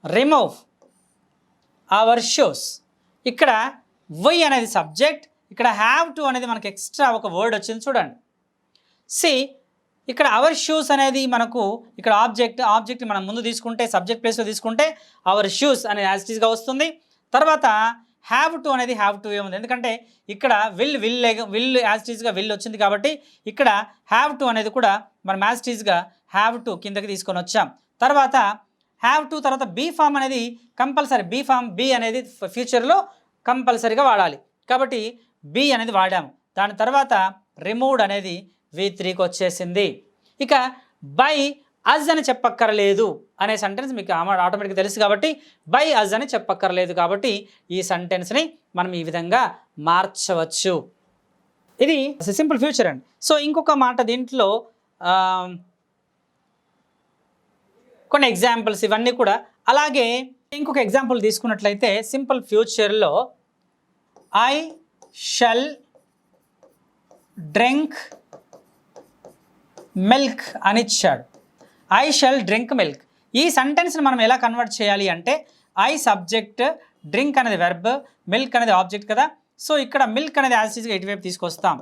remove hour shoes. ఇక్కడ వై అనేది సబ్జెక్ట్, ఇక్కడ హ్యావ్ టు అనేది మనకి ఎక్స్ట్రా ఒక వర్డ్ వచ్చింది చూడండి. సి, ఇక్కడ అవర్ షూస్ అనేది మనకు ఇక్కడ ఆబ్జెక్ట్ మనం ముందు తీసుకుంటే, సబ్జెక్ట్ ప్లేస్లో తీసుకుంటే అవర్ షూస్ అనేది యాజ్ ఇట్ ఈస్గా వస్తుంది. తర్వాత హ్యావ్ టు అనేది హ్యావ్ టు ఏముంది, ఎందుకంటే ఇక్కడ విల్ యాజ్ ఇట్ ఈస్గా విల్ వచ్చింది కాబట్టి ఇక్కడ హ్యావ్ టు అనేది కూడా మనం యాజ్ ఇట్ ఈస్గా హ్యావ్ టు కిందకి తీసుకొని వచ్చాం. తర్వాత హ్యావ్ టు తర్వాత బీ ఫామ్ అనేది కంపల్సరీ, బీ అనేది ఫ్యూచర్లో కంపల్సరీగా వాడాలి కాబట్టి బీ అనేది వాడాము. దాని తర్వాత రిమూవ్డ్ అనేది V3కి వచ్చేసింది. ఇక బై అజ్ అని చెప్పక్కర్లేదు అనే సెంటెన్స్ మీకు ఆటోమేటిక్గా తెలుసు కాబట్టి బై అజ్ అని చెప్పక్కర్లేదు కాబట్టి ఈ సెంటెన్స్ని మనం ఈ విధంగా మార్చవచ్చు. ఇది సింపుల్ ఫ్యూచర్ అండి. సో ఇంకొక మాట దీంట్లో కొన్ని ఎగ్జాంపుల్స్ ఇవన్నీ కూడా. అలాగే ఇంకొక ఎగ్జాంపుల్ తీసుకున్నట్లయితే సింపుల్ ఫ్యూచర్లో ఐ షల్ డ్రింక్ మిల్క్ అని ఇచ్చాడు. I shall drink milk. ఈ సెంటెన్స్ని మనం ఎలా కన్వర్ట్ చేయాలి అంటే ఐ సబ్జెక్ట్, డ్రింక్ అనేది వెర్బ్, మిల్క్ అనేది ఆబ్జెక్ట్ కదా. సో ఇక్కడ మిల్క్ అనేది యాజ్ ఈజ్గా ఇటువైపు తీసుకొస్తాం,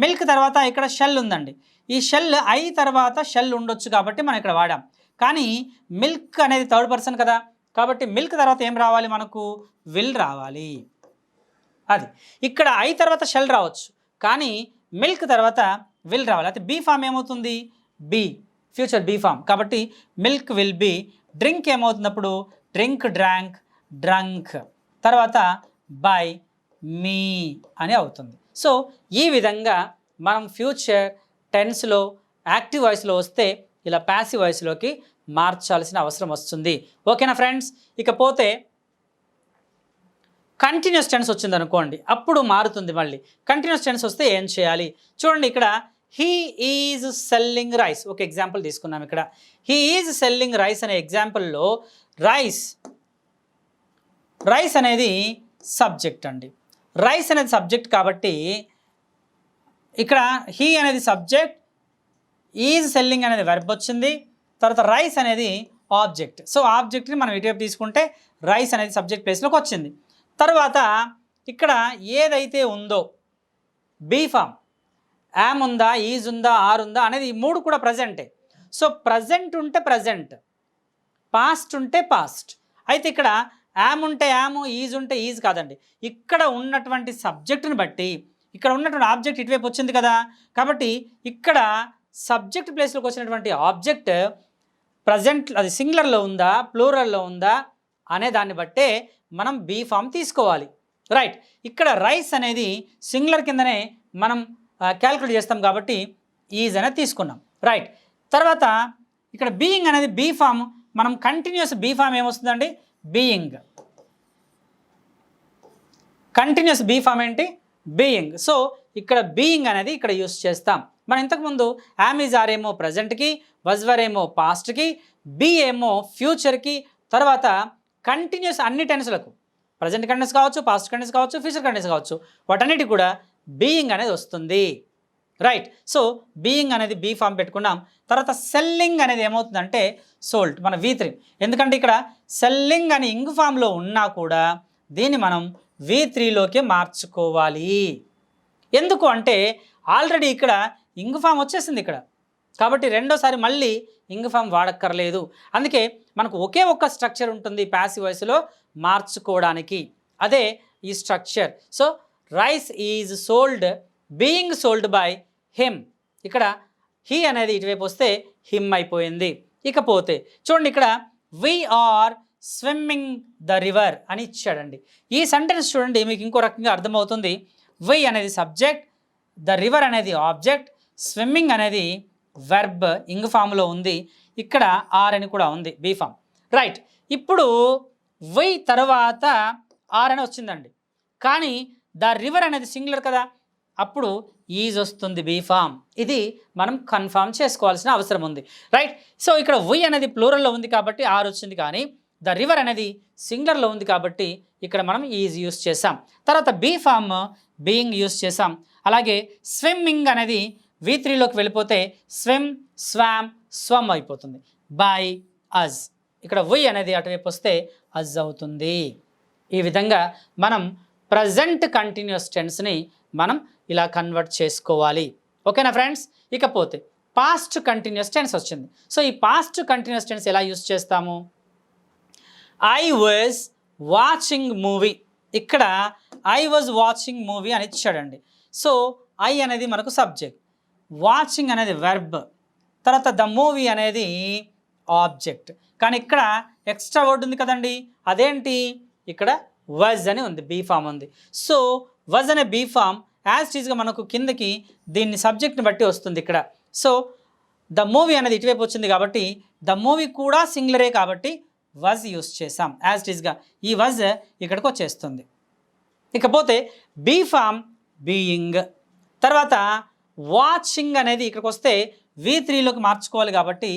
మిల్క్ తర్వాత ఇక్కడ షెల్ ఉందండి. ఈ షెల్ ఐ తర్వాత షెల్ ఉండొచ్చు కాబట్టి మనం ఇక్కడ వాడాం. కానీ మిల్క్ అనేది థర్డ్ పర్సన్ కదా, కాబట్టి మిల్క్ తర్వాత ఏం రావాలి మనకు, విల్ రావాలి. అది ఇక్కడ ఐ తర్వాత షెల్ రావచ్చు కానీ మిల్క్ తర్వాత విల్ రావాలి. అయితే బీ ఫామ్ ఏమవుతుంది, బీ ఫ్యూచర్ బీ ఫామ్ కాబట్టి మిల్క్ విల్ బీ. డ్రింక్ ఏమవుతున్నప్పుడు డ్రింక్, డ్రాంక్, డ్రంక్, తర్వాత బై మీ అని అవుతుంది. సో ఈ విధంగా మనం ఫ్యూచర్ టెన్స్లో యాక్టివ్ వాయిస్లో వస్తే ఇలా ప్యాసివ్ వాయిస్లోకి మార్చాల్సిన అవసరం వస్తుంది. ఓకేనా ఫ్రెండ్స్? ఇకపోతే కంటిన్యూస్ టెన్స్ వచ్చింది అనుకోండి, అప్పుడు మారుతుంది. మళ్ళీ కంటిన్యూస్ టెన్స్ వస్తే ఏం చేయాలి చూడండి. ఇక్కడ హీ ఈజ్ సెల్లింగ్ రైస్ ఒక ఎగ్జాంపుల్ తీసుకున్నాం. ఇక్కడ హీ ఈజ్ సెల్లింగ్ రైస్ అనే ఎగ్జాంపుల్లో రైస్ అనేది సబ్జెక్ట్ అండి. రైస్ అనేది సబ్జెక్ట్ కాబట్టి ఇక్కడ హీ అనేది సబ్జెక్ట్, ఈజ్ సెల్లింగ్ అనేది వెర్బ్ వచ్చింది, తర్వాత రైస్ అనేది ఆబ్జెక్ట్. సో ఆబ్జెక్ట్ని మనం ఇటువైపు తీసుకుంటే రైస్ అనేది సబ్జెక్ట్ ప్లేస్లోకి వచ్చింది. తర్వాత ఇక్కడ ఏదైతే ఉందో బీ ఫామ్, యామ్ ఉందా, ఈజ్ ఉందా, ఆర్ ఉందా అనేది ఈ మూడు కూడా ప్రజెంటే. సో ప్రజెంట్ ఉంటే ప్రజెంట్, పాస్ట్ ఉంటే పాస్ట్. అయితే ఇక్కడ యామ్ ఉంటే యామ్, ఈజ్ ఉంటే ఈజ్ కాదండి. ఇక్కడ ఉన్నటువంటి సబ్జెక్టుని బట్టి ఇక్కడ ఉన్నటువంటి ఆబ్జెక్ట్ ఇటువైపు వచ్చింది కదా, కాబట్టి ఇక్కడ సబ్జెక్ట్ ప్లేస్లోకి వచ్చినటువంటి ఆబ్జెక్ట్ ప్రజెంట్ అది సింగులర్లో ఉందా, ప్లూరల్లో ఉందా అనే దాన్ని బట్టే మనం బీ ఫామ్ తీసుకోవాలి. రైట్, ఇక్కడ రైస్ అనేది సింగులర్ కిందనే మనం క్యాల్కులేట్ చేస్తాం కాబట్టి ఈజ్ అనేది తీసుకున్నాం. రైట్, తర్వాత ఇక్కడ బీయింగ్ అనేది బీ ఫామ్, మనం కంటిన్యూస్ బీ ఫామ్ ఏమొస్తుందండి, బీయింగ్. కంటిన్యూస్ బీ ఫామ్ ఏంటి, బీయింగ్. సో ఇక్కడ బీయింగ్ అనేది ఇక్కడ యూస్ చేస్తాం. మనం ఇంతకుముందు యామ్ ఈజ్ ఆర్ ఏమో ప్రజెంట్కి, వజ్ వర్ ఏమో పాస్ట్కి, బీ ఏమో ఫ్యూచర్కి, తర్వాత కంటిన్యూస్ అన్ని టెన్స్లకు ప్రజెంట్ కంటెన్స్ కావచ్చు, పాస్ట్ కంటెన్స్ కావచ్చు, ఫ్యూచర్ కంటెన్స్ కావచ్చు, వాటన్నిటి కూడా బీయింగ్ అనేది వస్తుంది. రైట్, సో బీయింగ్ అనేది బీ ఫామ్ పెట్టుకున్నాం. తర్వాత సెల్లింగ్ అనేది ఏమవుతుందంటే సోల్డ్, మన V3. ఎందుకంటే ఇక్కడ సెల్లింగ్ అని ఇంగ్ ఫామ్లో ఉన్నా కూడా దీన్ని మనం V3లోకి మార్చుకోవాలి. ఎందుకు అంటే ఆల్రెడీ ఇక్కడ ఇంగ్ ఫామ్ వచ్చేసింది ఇక్కడ, కాబట్టి రెండోసారి మళ్ళీ ఇంగ్ ఫామ్ వాడక్కర్లేదు. అందుకే మనకు ఒకే ఒక్క స్ట్రక్చర్ ఉంటుంది ప్యాసివ్ వాయిస్లో మార్చుకోవడానికి, అదే ఈ structure. So rice is sold, being sold by him. ఇక్కడ హీ అనేది ఇటువైపు వస్తే హిమ్ అయిపోయింది. ఇకపోతే చూడండి ఇక్కడ we are swimming the river అని ఇచ్చాడండి. ఈ సెంటెన్స్ చూడండి, మీకు ఇంకో రకంగా అర్థమవుతుంది. వై అనేది సబ్జెక్ట్, ద రివర్ అనేది ఆబ్జెక్ట్, స్విమ్మింగ్ అనేది వెర్బ్ ఇంగ్ ఫామ్లో ఉంది, ఇక్కడ ఆర్ అని కూడా ఉంది బీ ఫామ్. రైట్, ఇప్పుడు వై తర్వాత ఆర్ అని వచ్చిందండి, కానీ ద రివర్ అనేది సింగులర్ కదా, అప్పుడు ఈజ్ వస్తుంది బీ ఫామ్. ఇది మనం కన్ఫర్మ్ చేసుకోవాల్సిన అవసరం ఉంది. రైట్, సో ఇక్కడ వై అనేది ప్లూరల్లో ఉంది కాబట్టి ఆర్ వచ్చింది, కానీ ద రివర్ అనేది సింగులర్లో ఉంది కాబట్టి ఇక్కడ మనం ఈజ్ యూస్ చేసాం. తర్వాత బీ ఫామ్ బీయింగ్ యూస్ చేసాం. అలాగే స్విమ్మింగ్ అనేది V3లోకి వెళ్ళిపోతే స్విమ్, స్వామ్, స్వమ్ అయిపోతుంది. బై అజ్, ఇక్కడ వై అనేది అటువైపు వస్తే అజ్ అవుతుంది. ఈ విధంగా మనం ప్రజెంట్ కంటిన్యూస్ టెన్స్ని మనం ఇలా కన్వర్ట్ చేసుకోవాలి. ఓకేనా ఫ్రెండ్స్? ఇకపోతే పాస్ట్ కంటిన్యూస్ టెన్స్ వచ్చింది. సో ఈ పాస్ట్ కంటిన్యూస్ టెన్స్ ఎలా యూస్ చేస్తాము? ఐ వాజ్ వాచింగ్ మూవీ, ఇక్కడ ఐ వాజ్ వాచింగ్ మూవీ అని ఇచ్చాడండి. సో ఐ అనేది మనకు సబ్జెక్ట్, వాచింగ్ అనేది వెర్బ్, తర్వాత ద మూవీ అనేది ఆబ్జెక్ట్. కానీ ఇక్కడ ఎక్స్ట్రా వర్డ్ ఉంది కదండి, అదేంటి? ఇక్కడ వజ్ అని ఉంది, బీ ఫామ్ ఉంది. సో వజ్ అనే బీ ఫామ్ యాజ్ టీజ్గా మనకు కిందకి దీన్ని సబ్జెక్ట్ని బట్టి వస్తుంది ఇక్కడ. సో ద మూవీ అనేది ఇటువైపు వచ్చింది కాబట్టి ద మూవీ కూడా సింగులరే కాబట్టి వజ్ యూస్ చేసాం యాజ్ టీజ్గా. ఈ వజ్ ఇక్కడికి వచ్చేస్తుంది. ఇకపోతే బీ ఫామ్ బీయింగ్, తర్వాత వాచింగ్ అనేది ఇక్కడికి వస్తే V3లోకి మార్చుకోవాలి కాబట్టి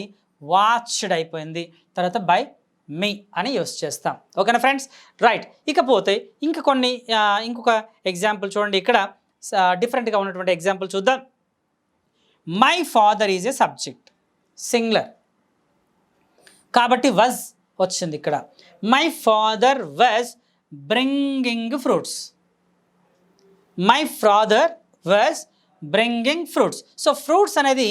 వాచ్డ్ అయిపోయింది. తర్వాత బై మీ అని యూస్ చేస్తాం. ఓకేనా ఫ్రెండ్స్? రైట్, ఇకపోతే ఇంకొక ఎగ్జాంపుల్ చూడండి, ఇక్కడ డిఫరెంట్గా ఉన్నటువంటి ఎగ్జాంపుల్ చూద్దాం. My father is a subject, singular కాబట్టి వజ్ వచ్చింది ఇక్కడ. My father was bringing fruits, my father was bringing fruits. So fruits అనేది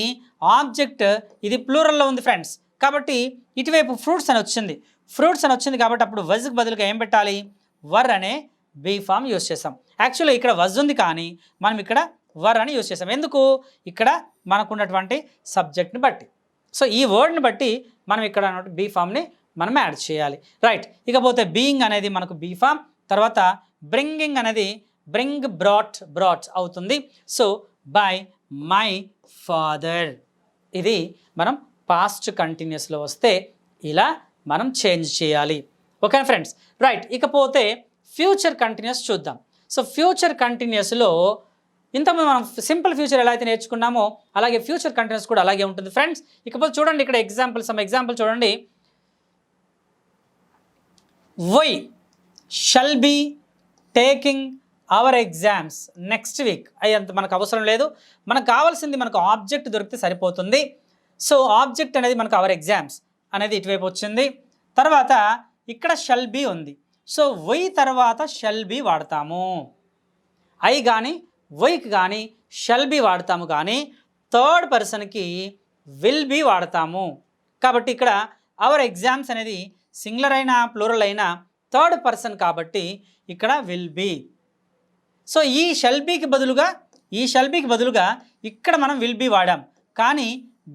ఆబ్జెక్ట్, ఇది ప్లూరల్లో ఉంది ఫ్రెండ్స్, కాబట్టి ఇటువైపు ఫ్రూట్స్ అని వచ్చింది. ఫ్రూట్స్ అని వచ్చింది కాబట్టి అప్పుడు వజ్కి బదులుగా ఏం పెట్టాలి? వర్ అనే బీ ఫామ్ యూస్ చేసాం. యాక్చువల్లీ ఇక్కడ వజ్ ఉంది కానీ మనం ఇక్కడ వర్ అని యూస్ చేసాం. ఎందుకు? ఇక్కడ మనకున్నటువంటి సబ్జెక్ట్ని బట్టి. సో ఈ వర్డ్ని బట్టి మనం ఇక్కడ బీ ఫామ్ని మనం యాడ్ చేయాలి. రైట్, ఇకపోతే బీయింగ్ అనేది మనకు బీ ఫామ్, తర్వాత బ్రింగింగ్ అనేది బ్రింగ్, బ్రాట్ అవుతుంది. సో బై మై ఫాదర్, ఇది మనం పాస్ట్ కంటిన్యూస్లో వస్తే ఇలా మనం చేంజ్ చేయాలి. ఓకేనా ఫ్రెండ్స్? రైట్, ఇకపోతే ఫ్యూచర్ కంటిన్యూస్ చూద్దాం. సో ఫ్యూచర్ కంటిన్యూస్లో ఇంతకుముందు మనం సింపుల్ ఫ్యూచర్ ఎలా అయితే నేర్చుకున్నామో అలాగే ఫ్యూచర్ కంటిన్యూస్ కూడా అలాగే ఉంటుంది ఫ్రెండ్స్. ఇకపోతే చూడండి ఇక్కడ ఎగ్జాంపుల్ చూడండి. Why shall be taking our exams next week. అయ్యంత మనకు అవసరం లేదు, మనకు కావాల్సింది మనకు ఆబ్జెక్ట్ దొరికితే సరిపోతుంది. సో ఆబ్జెక్ట్ అనేది మనకు అవర్ ఎగ్జామ్స్ అనేది ఇటువైపు వచ్చింది. తర్వాత ఇక్కడ షల్ బీ ఉంది. సో వై తర్వాత షల్ బీ వాడతాము, ఐ కానీ వైకి కానీ షల్ బీ వాడతాము, కానీ థర్డ్ పర్సన్కి విల్ బీ వాడతాము. కాబట్టి ఇక్కడ అవర్ ఎగ్జామ్స్ అనేది సింగులర్ అయినా ప్లూరల్ అయినా థర్డ్ పర్సన్ కాబట్టి ఇక్కడ will be. So he shall బీకి బదులుగా ఇక్కడ మనం విల్ బీ వాడాం, కానీ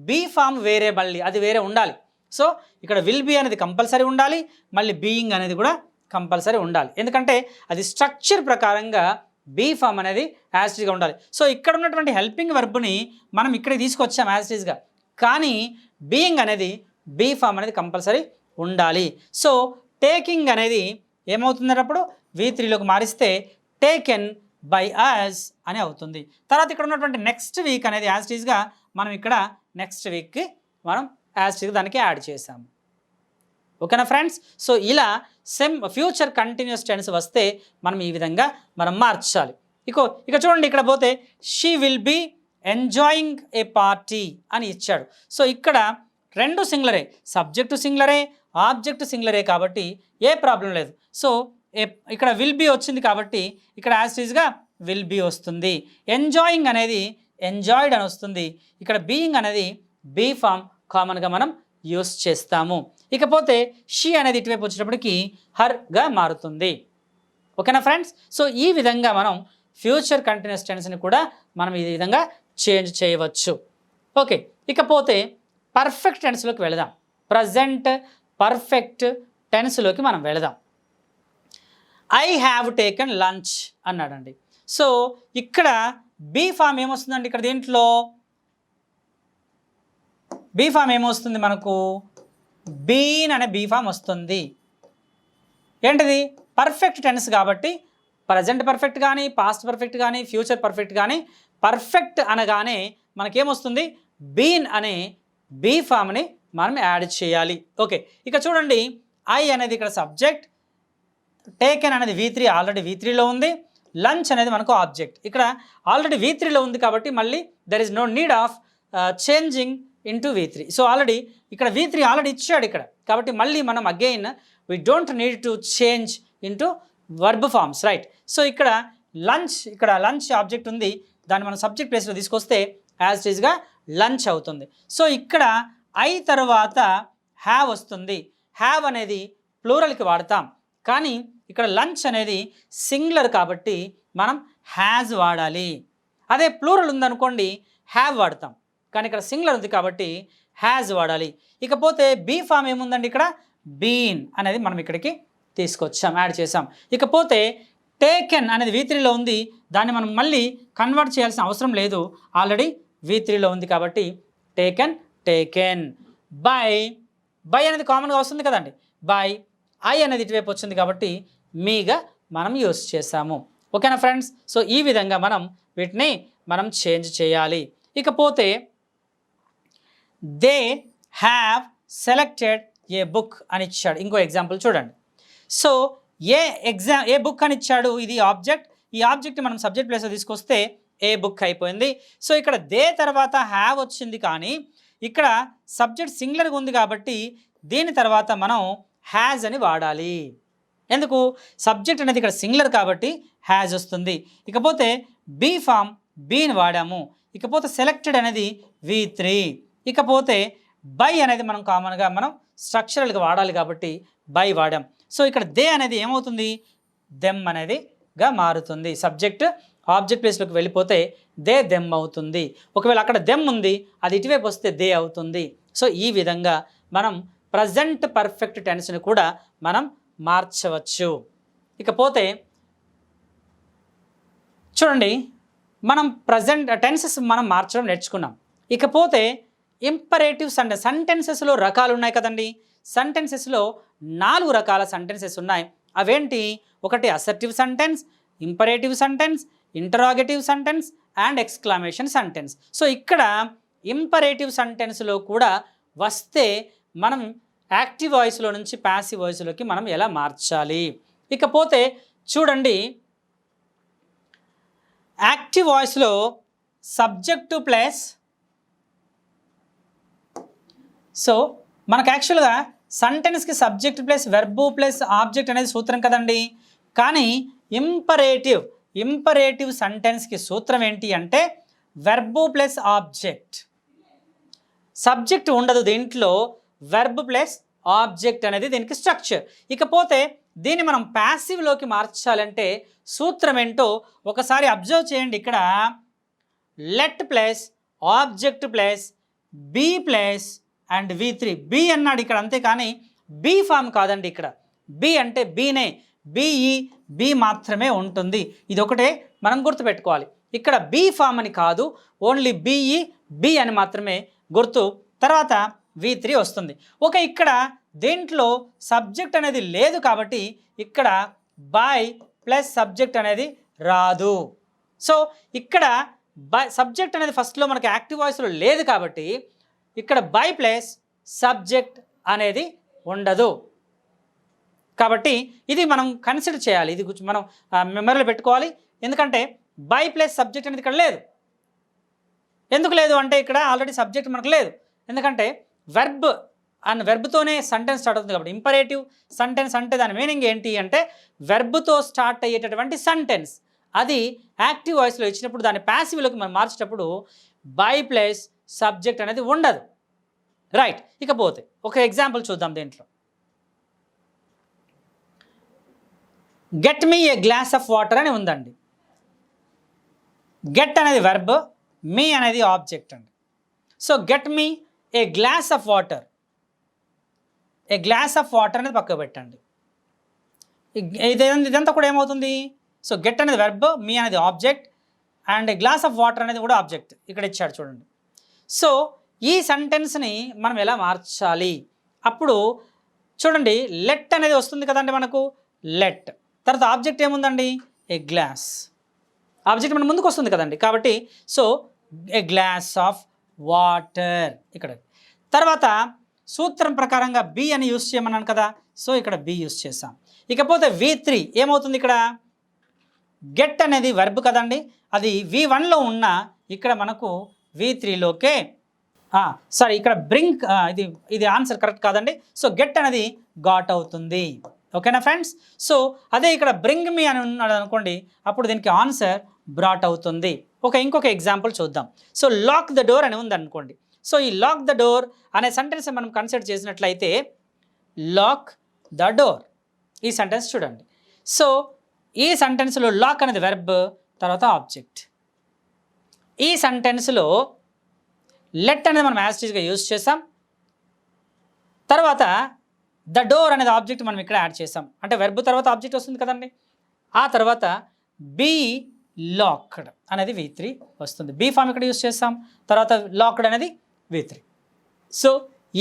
బీ ఫామ్ వేరే, మళ్ళీ అది వేరే ఉండాలి. సో ఇక్కడ విల్ బీ అనేది కంపల్సరీ ఉండాలి, మళ్ళీ బీయింగ్ అనేది కూడా కంపల్సరీ ఉండాలి. ఎందుకంటే అది స్ట్రక్చర్ ప్రకారంగా బీ ఫామ్ అనేది యాజ్ టీజ్గా ఉండాలి. సో ఇక్కడ ఉన్నటువంటి హెల్పింగ్ వర్బ్ని మనం ఇక్కడికి తీసుకొచ్చాం యాజ్ టీజ్గా, కానీ బీయింగ్ అనేది బీ ఫామ్ అనేది కంపల్సరీ ఉండాలి. సో టేకింగ్ అనేది ఏమవుతుందన్నప్పుడు V3లోకి మారిస్తే టేకెన్ బై అస్ అని అవుతుంది. తర్వాత ఇక్కడ ఉన్నటువంటి నెక్స్ట్ వీక్ అనేది యాజ్ టీజ్గా మనం ఇక్కడ నెక్స్ట్ వీక్కి మనం యాజ్ టీజ్గా దానికి యాడ్ చేసాము. ఓకేనా ఫ్రెండ్స్? సో ఇలా ఫ్యూచర్ కంటిన్యూస్ టెన్స్ వస్తే మనం ఈ విధంగా మనం మార్చాలి. ఇక చూడండి, ఇక్కడ పోతే she will be enjoying a party అని ఇచ్చాడు. సో ఇక్కడ రెండు సింగులరే, సబ్జెక్టు సింగులరే, ఆబ్జెక్ట్ సింగులరే కాబట్టి ఏ ప్రాబ్లం లేదు. సో ఇక్కడ విల్ బీ వచ్చింది కాబట్టి ఇక్కడ యాజ్ టీజ్గా విల్ బీ వస్తుంది. ఎంజాయింగ్ అనేది ఎంజాయిడ్ అని వస్తుంది. ఇక్కడ బీయింగ్ అనేది బీ ఫామ్ కామన్గా మనం యూస్ చేస్తాము. ఇకపోతే షీ అనేది ఇటువైపు వచ్చేటప్పటికి హర్గా మారుతుంది. ఓకేనా ఫ్రెండ్స్? సో ఈ విధంగా మనం ఫ్యూచర్ కంటిన్యూస్ టెన్స్ని కూడా మనం ఈ విధంగా చేంజ్ చేయవచ్చు. ఓకే, ఇకపోతే పర్ఫెక్ట్ టెన్స్లోకి వెళదాం. ప్రజెంట్, పర్ఫెక్ట్, టెన్స్లోకి మనం వెళదాం. ఐ హ్యావ్ టేకెన్ లంచ్ అన్నాడండి. సో ఇక్కడ బీ ఫామ్ ఏమొస్తుందండి? ఇక్కడ దీంట్లో బీ ఫామ్ ఏమొస్తుంది మనకు? బీన్ అనే బీ ఫామ్ వస్తుంది. ఏంటిది? పర్ఫెక్ట్ టెన్స్ కాబట్టి ప్రజెంట్ పర్ఫెక్ట్ కానీ, పాస్ట్ పర్ఫెక్ట్ కానీ, ఫ్యూచర్ పర్ఫెక్ట్ కానీ, పర్ఫెక్ట్ అనగానే మనకేమొస్తుంది? బీన్ అనే బీ ఫామ్ని మనం యాడ్ చేయాలి. ఓకే, ఇక చూడండి, ఐ అనేది ఇక్కడ సబ్జెక్ట్, టేకెన్ అనేది V3 ఆల్రెడీ V3లో ఉంది, లంచ్ అనేది మనకు ఆబ్జెక్ట్. ఇక్కడ ఆల్రెడీ V3లో ఉంది కాబట్టి మళ్ళీ there is no need of changing into V3. So already ఇక్కడ V3 ఆల్రెడీ ఇచ్చాడు ఇక్కడ, కాబట్టి మళ్ళీ మనం again we don't need to change into verb forms, right? So ఇక్కడ లంచ్ ఆబ్జెక్ట్ ఉంది, దాన్ని మనం సబ్జెక్ట్ ప్లేస్లో తీసుకొస్తే యాజ్ ఇట్ ఈస్గా లంచ్ అవుతుంది. సో ఇక్కడ ఐ తర్వాత హ్యావ్ వస్తుంది. హ్యావ్ అనేది ప్లూరల్కి వాడతాం, కానీ ఇక్కడ లంచ్ అనేది సింగులర్ కాబట్టి మనం హ్యాజ్ వాడాలి. అదే ప్లూరల్ ఉందనుకోండి హ్యావ్ వాడతాం, కానీ ఇక్కడ సింగులర్ ఉంది కాబట్టి హ్యాజ్ వాడాలి. ఇకపోతే బీ ఫామ్ ఏముందండి? ఇక్కడ బీన్ అనేది మనం ఇక్కడికి తీసుకొచ్చాం, యాడ్ చేసాం. ఇకపోతే టేకెన్ అనేది V3లో ఉంది, దాన్ని మనం మళ్ళీ కన్వర్ట్ చేయాల్సిన అవసరం లేదు, ఆల్రెడీ V3లో ఉంది కాబట్టి టేకెన్. బై అనేది కామన్గా వస్తుంది కదండి, బై. ఐ అనేది ఇటువైపు వచ్చింది కాబట్టి మీగా మనం యూస్ చేసాము. ఓకేనా ఫ్రెండ్స్? సో ఈ విధంగా వీటిని మనం చేంజ్ చేయాలి. ఇకపోతే they have selected A book అని ఇచ్చాడు. ఇంకో ఎగ్జాంపుల్ చూడండి. సో ఏ బుక్ అని ఇచ్చాడు, ఇది ఆబ్జెక్ట్. ఈ ఆబ్జెక్ట్ మనం సబ్జెక్ట్ ప్లేస్లో తీసుకొస్తే ఏ బుక్ అయిపోయింది. సో ఇక్కడ దే తర్వాత హ్యావ్ వచ్చింది, కానీ ఇక్కడ సబ్జెక్ట్ సింగులర్గా ఉంది కాబట్టి దీని తర్వాత మనం హ్యాజ్ అని వాడాలి. ఎందుకు? సబ్జెక్ట్ అనేది ఇక్కడ సింగులర్ కాబట్టి హ్యాజ్ వస్తుంది. ఇకపోతే బీ ఫామ్ బీని వాడాము. ఇకపోతే సెలెక్టెడ్ అనేది V3. ఇకపోతే బై అనేది మనం కామన్గా స్ట్రక్చరల్గా వాడాలి కాబట్టి బై వాడాం. సో ఇక్కడ దే అనేది ఏమవుతుంది? దెమ్ అనేదిగా మారుతుంది. సబ్జెక్ట్ ఆబ్జెక్ట్ ప్లేస్లోకి వెళ్ళిపోతే దే దెమ్ అవుతుంది. ఒకవేళ అక్కడ దెమ్ ఉంది, అది ఇటువైపు వస్తే దే అవుతుంది. సో ఈ విధంగా మనం ప్రజెంట్ పర్ఫెక్ట్ టెన్స్ని కూడా మనం మార్చవచ్చు. ఇకపోతే చూడండి, మనం ప్రజెంట్ టెన్సెస్ మనం మార్చడం నేర్చుకున్నాం. ఇకపోతే ఇంపరేటివ్ సెంటెన్సెస్లో రకాలు ఉన్నాయి కదండి. సెంటెన్సెస్లో 4 రకాల సెంటెన్సెస్ ఉన్నాయి. అవేంటి? ఒకటి assertive sentence, imperative sentence, interrogative sentence and exclamation sentence. So ఇక్కడ ఇంపరేటివ్ సెంటెన్స్లో కూడా వస్తే మనం యాక్టివ్ వాయిస్లో నుంచి ప్యాసివ్ వాయిస్లోకి మనం ఎలా మార్చాలి? ఇకపోతే చూడండి, యాక్టివ్ వాయిస్లో సబ్జెక్టు ప్లస్, సో మనకు యాక్చువల్గా సెంటెన్స్కి subject plus verb plus object అనేది సూత్రం కదండి. కానీ ఇంపరేటివ్ సెంటెన్స్కి సూత్రం ఏంటి అంటే వెర్బు ప్లస్ ఆబ్జెక్ట్. సబ్జెక్ట్ ఉండదు దీంట్లో, వెర్బ్ ప్లస్ ఆబ్జెక్ట్ అనేది దీనికి స్ట్రక్చర్. ఇకపోతే దీన్ని మనం ప్యాసివ్లోకి మార్చాలంటే సూత్రం ఏంటో ఒకసారి అబ్జర్వ్ చేయండి. ఇక్కడ let plus object plus be plus and V3. Be అన్నాడు ఇక్కడ, అంతేకాని బీ ఫామ్ కాదండి. ఇక్కడ బీ అంటే బీనే, బీ మాత్రమే ఉంటుంది. ఇది ఒకటే మనం గుర్తుపెట్టుకోవాలి. ఇక్కడ బీ ఫామ్ అని కాదు, ఓన్లీ బీ అని మాత్రమే గుర్తు. తర్వాత V3 వస్తుంది. ఓకే, ఇక్కడ దేంట్లో సబ్జెక్ట్ అనేది లేదు కాబట్టి ఇక్కడ బై ప్లస్ సబ్జెక్ట్ అనేది రాదు. సో ఇక్కడ సబ్జెక్ట్ అనేది ఫస్ట్లో మనకి యాక్టివ్ వాయిస్లో లేదు కాబట్టి ఇక్కడ బై ప్లస్ సబ్జెక్ట్ అనేది ఉండదు. కాబట్టి ఇది మనం కన్సిడర్ చేయాలి, ఇది మనం మెమరీలో పెట్టుకోవాలి. ఎందుకంటే బై ప్లస్ సబ్జెక్ట్ అనేది ఇక్కడ లేదు. ఎందుకు లేదు అంటే ఇక్కడ ఆల్రెడీ సబ్జెక్ట్ మనకు లేదు, ఎందుకంటే వెర్బ్తోనే సెంటెన్స్ స్టార్ట్ అవుతుంది కాబట్టి. ఇంపరేటివ్ సెంటెన్స్ అంటే దాని మీనింగ్ ఏంటి అంటే వెర్బ్తో స్టార్ట్ అయ్యేటటువంటి సెంటెన్స్. అది యాక్టివ్ వాయిస్లో ఇచ్చినప్పుడు దాన్ని ప్యాసివ్లోకి మనం మార్చేటప్పుడు బై ప్లస్ సబ్జెక్ట్ అనేది ఉండదు, రైట్? ఇకపోతే ఒక ఎగ్జాంపుల్ చూద్దాం. దీంట్లో get me A glass of water అని ఉందండి. గెట్ అనేది వెర్బ్, మీ అనేది ఆబ్జెక్ట్ అండి. So get me A glass of water. A glass of water అనేది పక్కకు పెట్టండి. ఇదంతా కూడా ఏమవుతుంది? సో గెట్ అనేది వెర్బ్, మీ అనేది object, and glass of water అనేది కూడా ఆబ్జెక్ట్ ఇక్కడ ఇచ్చాడు చూడండి. సో ఈ సెంటెన్స్ని మనం ఎలా మార్చాలి? అప్పుడు చూడండి, లెట్ అనేది వస్తుంది కదండి మనకు. లెట్ తర్వాత ఆబ్జెక్ట్ ఏముందండి? ఏ గ్లాస్. ఆబ్జెక్ట్ మన ముందుకు వస్తుంది కదండి. కాబట్టి so A glass of water ఇక్కడ. తర్వాత సూత్రం ప్రకారంగా బి అని యూస్ చేయమన్నాను కదా, సో ఇక్కడ బి యూస్ చేసాం. ఇకపోతే V3 ఏమవుతుంది? ఇక్కడ గెట్ అనేది వెర్బ్ కదండి, అది V1లో ఉన్న ఇక్కడ మనకు V3లోకే సారీ ఇక్కడ బ్రింగ్, ఇది ఆన్సర్ కరెక్ట్ కాదండి. సో గెట్ అనేది గాట్ అవుతుంది. ఓకేనా ఫ్రెండ్స్? సో అదే ఇక్కడ బ్రింగ్ మీ అని ఉన్నాడు అనుకోండి, అప్పుడు దీనికి ఆన్సర్ బ్రాట్ అవుతుంది. ఇంకొక ఎగ్జాంపుల్ చూద్దాం. సో లాక్ ద డోర్ అని ఉంది అనుకోండి. సో ఈ లాక్ ద డోర్ అనే సెంటెన్స్ మనం కన్సిడర్ చేసినట్లయితే లాక్ ద డోర్ ఈ సెంటెన్స్ చూడండి. సో ఈ సెంటెన్స్లో లాక్ అనేది వెర్బ్, తర్వాత ఆబ్జెక్ట్. ఈ సెంటెన్స్లో లెట్ అనేది మనం యాజ్ టీజ్గా యూజ్ చేసాం. తర్వాత ద డోర్ అనేది ఆబ్జెక్ట్ మనం ఇక్కడ యాడ్ చేసాం, అంటే వెర్బ్ తర్వాత ఆబ్జెక్ట్ వస్తుంది కదండి. ఆ తర్వాత బీ లాక్డ్ అనేది V3 వస్తుంది. బీ ఫామ్ ఇక్కడ యూజ్ చేస్తాం, తర్వాత లాక్డ్ అనేది V3. సో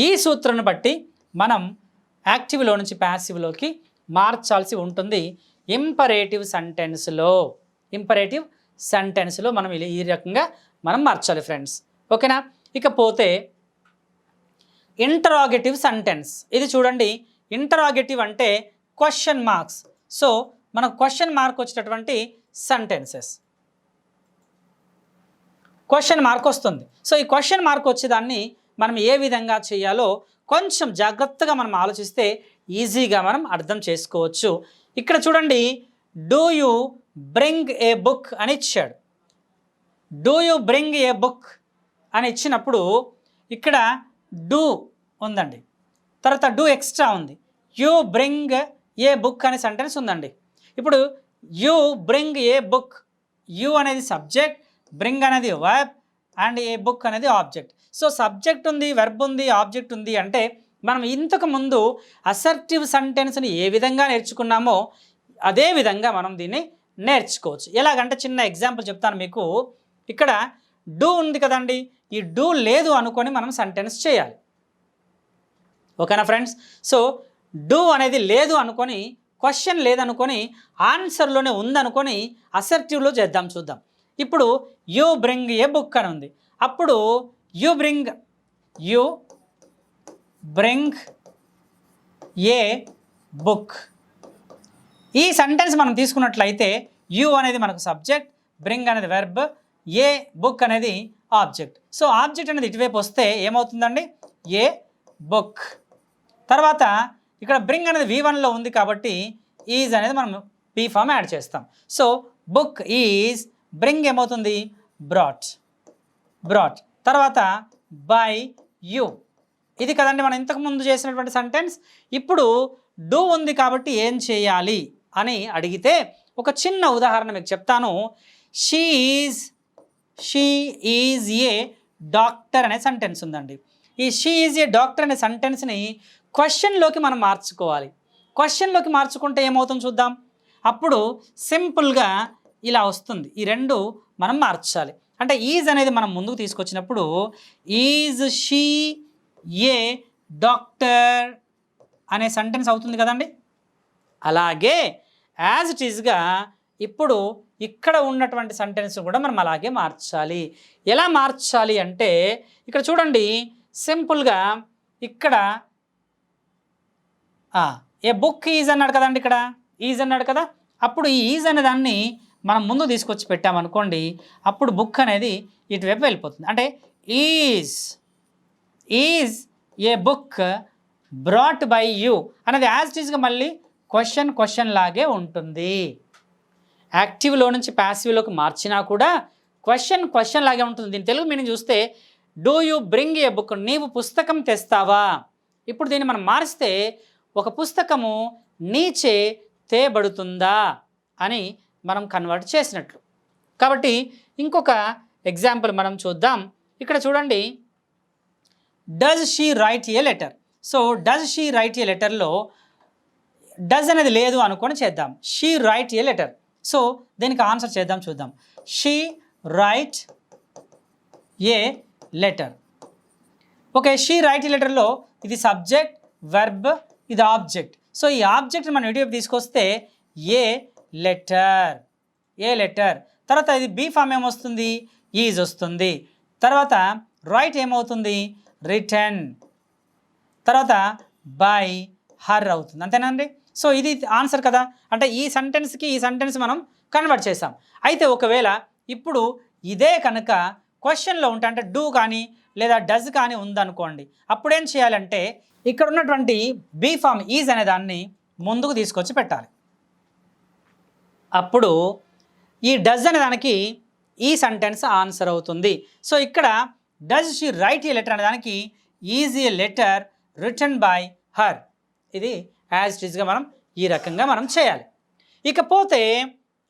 ఈ సూత్రాన్ని బట్టి మనం యాక్టివ్లో నుంచి ప్యాసివ్లోకి మార్చాల్సి ఉంటుంది. ఇంపరేటివ్ సెంటెన్స్లో మనం ఈ రకంగా మనం మార్చాలి ఫ్రెండ్స్. ఓకేనా? ఇకపోతే ఇంటరాగేటివ్ సెంటెన్స్. ఇది చూడండి, ఇంటరాగేటివ్ అంటే క్వశ్చన్ మార్క్స్. సో మనకు క్వశ్చన్ మార్క్ వచ్చేటటువంటి సెంటెన్సెస్, క్వశ్చన్ మార్క్ వస్తుంది. సో ఈ క్వశ్చన్ మార్క్ వచ్చేదాన్ని మనం ఏ విధంగా చేయాలో కొంచెం జాగ్రత్తగా మనం ఆలోచిస్తే ఈజీగా మనం అర్థం చేసుకోవచ్చు. ఇక్కడ చూడండి, do you bring A book అని ఇచ్చాడు. Do you bring A book అని ఇచ్చినప్పుడు ఇక్కడ డూ ఉందండి, తర్వాత డూ ఎక్స్ట్రా ఉంది. యూ బ్రింగ్ ఏ బుక్ అనే సెంటెన్స్ ఉందండి. ఇప్పుడు you bring A book, you అనేది సబ్జెక్ట్, బ్రింగ్ అనేది వర్బ్, అండ్ ఏ బుక్ అనేది ఆబ్జెక్ట్. సో సబ్జెక్ట్ ఉంది, వెర్బ్ ఉంది, ఆబ్జెక్ట్ ఉంది అంటే మనం ఇంతకు ముందు అసర్టివ్ సెంటెన్స్ని ఏ విధంగా నేర్చుకున్నామో అదే విధంగా మనం దీన్ని నేర్చుకోవచ్చు. ఎలాగంటే చిన్న ఎగ్జాంపుల్ చెప్తాను మీకు. ఇక్కడ డూ ఉంది కదండి, ఈ డూ లేదు అనుకొని మనం సెంటెన్స్ చేయాలి. ఓకేనా ఫ్రెండ్స్? సో డూ అనేది లేదు అనుకొని, క్వశ్చన్ లేదనుకొని, ఆన్సర్లోనే ఉందనుకొని అసర్టివ్లో చేద్దాం, చూద్దాం. ఇప్పుడు యూ బ్రింగ్ ఏ బుక్ అని ఉంది, అప్పుడు యూ బ్రింగ్ ఏ బుక్. ఈ సెంటెన్స్ మనం తీసుకున్నట్లయితే యూ అనేది మనకు సబ్జెక్ట్, బ్రింగ్ అనేది వెర్బ్, ఏ బుక్ అనేది ఆబ్జెక్ట్. సో ఆబ్జెక్ట్ అనేది ఇటువైపు వస్తే ఏమవుతుందండి? ఏ బుక్. తర్వాత ఇక్కడ బ్రింగ్ అనేది V1లో ఉంది కాబట్టి ఈజ్ అనేది మనం పీ ఫామ్ యాడ్ చేస్తాం. సో బుక్ ఈజ్, బ్రింగ్ ఏమవుతుంది? బ్రాట్. తర్వాత బై యూ. ఇది కదండి మనం ఇంతకుముందు చేసినటువంటి సెంటెన్స్. ఇప్పుడు డూ ఉంది కాబట్టి ఏం చేయాలి అని అడిగితే ఒక చిన్న ఉదాహరణ మీకు చెప్తాను. షీ ఈజ్ ఏ డాక్టర్ అనే సెంటెన్స్ ఉందండి. ఈ షీ ఈజ్ ఏ డాక్టర్ అనే సెంటెన్స్ని క్వశ్చన్లోకి మనం మార్చుకోవాలి. క్వశ్చన్లోకి మార్చుకుంటే ఏమవుతుందో చూద్దాం. అప్పుడు సింపుల్గా ఇలా వస్తుంది. ఈ రెండు మనం మార్చాలి. అంటే ఈజ్ అనేది మనం ముందుకు తీసుకొచ్చినప్పుడు ఈజ్ షీ ఏ డాక్టర్ అనే సెంటెన్స్ అవుతుంది కదండి. అలాగే యాజ్ ఇట్ ఈజ్గా ఇప్పుడు ఇక్కడ ఉన్నటువంటి సెంటెన్స్ కూడా మనం అలాగే మార్చాలి. ఎలా మార్చాలి అంటే ఇక్కడ చూడండి, సింపుల్గా ఇక్కడ ఏ బుక్ ఈజ్ అన్నాడు కదండి, ఇక్కడ ఈజ్ అన్నాడు కదా. అప్పుడు ఈ ఈజ్ అనే దాన్ని మనం ముందు తీసుకొచ్చి పెట్టామనుకోండి, అప్పుడు బుక్ అనేది ఇటువైపు వెళ్ళిపోతుంది. అంటే is a book brought by you అనేది యాజ్ ఇట్ ఈజ్గా మళ్ళీ క్వశ్చన్ లాగే ఉంటుంది. యాక్టివ్లో నుంచి ప్యాసివ్లోకి మార్చినా కూడా క్వశ్చన్ లాగే ఉంటుంది. దీని తెలుగు మీనింగ్ చూస్తే do you bring A book, నీవు పుస్తకం తెస్తావా. ఇప్పుడు దీన్ని మనం మారిస్తే ఒక పుస్తకము నీచే తేబడుతుందా అని మనం కన్వర్ట్ చేసినట్లు. కాబట్టి ఇంకొక ఎగ్జాంపుల్ మనం చూద్దాం. ఇక్కడ చూడండి, does she write a letter. So does she write a లెటర్లో డస్ అనేది లేదు అనుకొని చేద్దాం. She write a letter. So దీనికి ఆన్సర్ చేద్దాం, చూద్దాం. She write a letter. Okay, she write a లెటర్లో ఇది సబ్జెక్ట్, వెర్బ్, ఇది ఆబ్జెక్ట్. సో ఈ ఆబ్జెక్ట్ మనం ఇటువైపు తీసుకొస్తే ఏ లెటర్, ఏ లెటర్. తర్వాత ఇది బీ ఫామ్ ఏమొస్తుంది, ఈజ్ వస్తుంది. తర్వాత రైట్ ఏమవుతుంది, రిటర్న్. తర్వాత బై హర్ అవుతుంది. అంతేనండి. సో ఇది ఆన్సర్ కదా. అంటే ఈ సెంటెన్స్కి ఈ సెంటెన్స్ మనం కన్వర్ట్ చేసాం. అయితే ఒకవేళ ఇప్పుడు ఇదే కనుక క్వశ్చన్లో ఉంటే, అంటే డూ కానీ లేదా డజ్ కానీ ఉందనుకోండి, అప్పుడేం చేయాలంటే ఇక్కడ ఉన్నటువంటి బీ ఫామ్ ఈజ్ అనే దాన్ని ముందుకు తీసుకొచ్చి పెట్టాలి. అప్పుడు ఈ డజ్ అనే దానికి ఈ సెంటెన్స్ ఆన్సర్ అవుతుంది. సో ఇక్కడ does she write a letter అనే దానికి is a letter written by her. ఇది యాజ్ ఇట్ ఈస్గా మనం ఈ రకంగా మనం చేయాలి. ఇకపోతే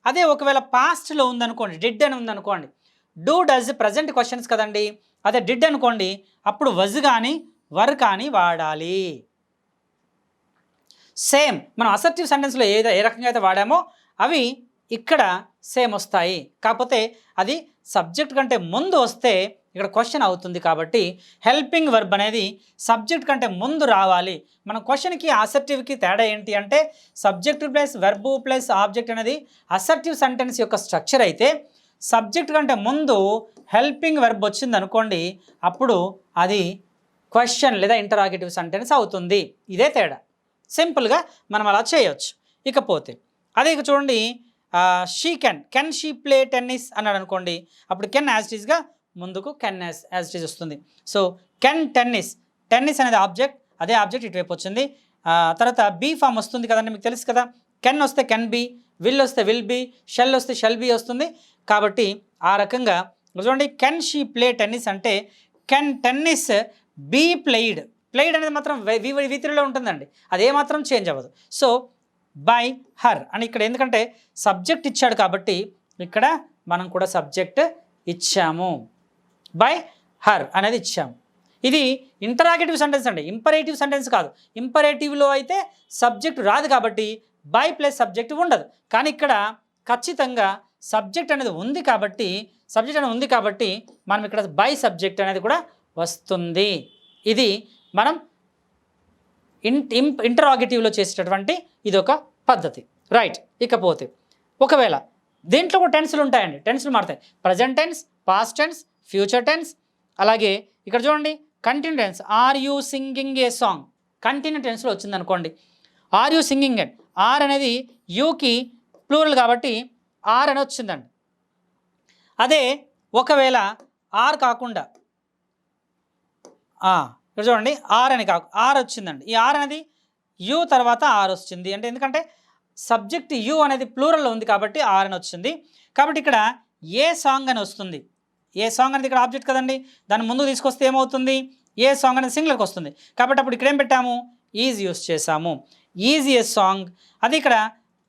అదే ఒకవేళ పాస్ట్లో ఉందనుకోండి, డిడ్ అని ఉందనుకోండి, డూ డజ్ ప్రజెంట్ క్వశ్చన్స్ కదండి. అదే డిడ్ అనుకోండి, అప్పుడు వజ్ కానీ వర్ కానీ వాడాలి. సేమ్ మనం అసర్టివ్ సెంటెన్స్లో ఏ రకంగా అయితే వాడామో అవి ఇక్కడ సేమ్ వస్తాయి. కాకపోతే అది సబ్జెక్ట్ కంటే ముందు వస్తే ఇక్కడ క్వశ్చన్ అవుతుంది. కాబట్టి హెల్పింగ్ వర్బ్ అనేది సబ్జెక్ట్ కంటే ముందు రావాలి. మన క్వశ్చన్కి అసర్టివ్కి తేడా ఏంటి అంటే, subject plus verb plus object అనేది అసర్టివ్ సెంటెన్స్ యొక్క స్ట్రక్చర్ అయితే, సబ్జెక్ట్ కంటే ముందు హెల్పింగ్ వర్బ్ వచ్చింది అనుకోండి, అప్పుడు అది క్వశ్చన్ లేదా ఇంటరాగేటివ్ సెంటెన్స్ అవుతుంది. ఇదే తేడా. సింపుల్గా మనం అలా చేయొచ్చు. ఇకపోతే అదే ఇక చూడండి, she can she play tennis అన్నాడు అనుకోండి, అప్పుడు కెన్ యాజ్ ఇట్ ఈస్గా ముందుకు కెన్ యాజ్ ఇట్ ఈస్ వస్తుంది. సో కెన్ టెన్నిస్, టెన్నిస్ అనేది ఆబ్జెక్ట్, అదే ఆబ్జెక్ట్ ఇటువైపు వచ్చింది. తర్వాత బీ ఫామ్ వస్తుంది కదండి, మీకు తెలుసు కదా. కెన్ వస్తే కెన్ బీ, విల్ వస్తే విల్ బీ, షెల్ వస్తే షెల్ బీ వస్తుంది. కాబట్టి ఆ రకంగా చూడండి, కెన్ షీ ప్లే టెన్నిస్ అంటే can tennis be played. Played అనేది మాత్రం V3లో ఉంటుందండి, అదేమాత్రం చేంజ్ అవ్వదు. సో బై హర్ అని ఇక్కడ ఎందుకంటే సబ్జెక్ట్ ఇచ్చాడు కాబట్టి ఇక్కడ మనం కూడా సబ్జెక్ట్ ఇచ్చాము, బై హర్ అనేది ఇచ్చాము. ఇది ఇంటరాగేటివ్ సెంటెన్స్ అండి, ఇంపరేటివ్ సెంటెన్స్ కాదు. ఇంపరేటివ్లో అయితే సబ్జెక్ట్ రాదు కాబట్టి బై ప్లస్ సబ్జెక్ట్ ఉండదు. కానీ ఇక్కడ ఖచ్చితంగా సబ్జెక్ట్ అనేది ఉంది కాబట్టి మనం ఇక్కడ బై సబ్జెక్ట్ అనేది కూడా వస్తుంది. ఇది మనం ఇంటరాగేటివ్లో చేసేటటువంటి ఇది ఒక పద్ధతి, రైట్. ఇకపోతే ఒకవేళ దీంట్లో కూడా టెన్స్లు ఉంటాయండి, టెన్స్లు మారుతాయి. Present tense, past tense, future tense. అలాగే ఇక్కడ చూడండి, continue tense. Are you singing a song, continue టెన్స్లో వచ్చింది అనుకోండి. Are you singing and are అనేది యూకి ప్లూరల్ కాబట్టి ఆర్ అని వచ్చిందండి. అదే ఒకవేళ ఆర్ కాకుండా ఇక్కడ చూడండి, ఆర్ అని ఆర్ వచ్చిందండి. ఈ ఆర్ అనేది యూ తర్వాత ఆర్ వచ్చింది అంటే, ఎందుకంటే సబ్జెక్ట్ యూ అనేది ప్లూరల్లో ఉంది కాబట్టి ఆర్ అని వచ్చింది. కాబట్టి ఇక్కడ ఏ సాంగ్ అని వస్తుంది. ఏ సాంగ్ అనేది ఇక్కడ ఆబ్జెక్ట్ కదండి, దాన్ని ముందుకు తీసుకొస్తే ఏమవుతుంది, ఏ సాంగ్ అనేది సింగులర్కి వస్తుంది. కాబట్టి అప్పుడు ఇక్కడ ఏం పెట్టాము, ఈజ్ యూస్ చేసాము. Is a song. అది ఇక్కడ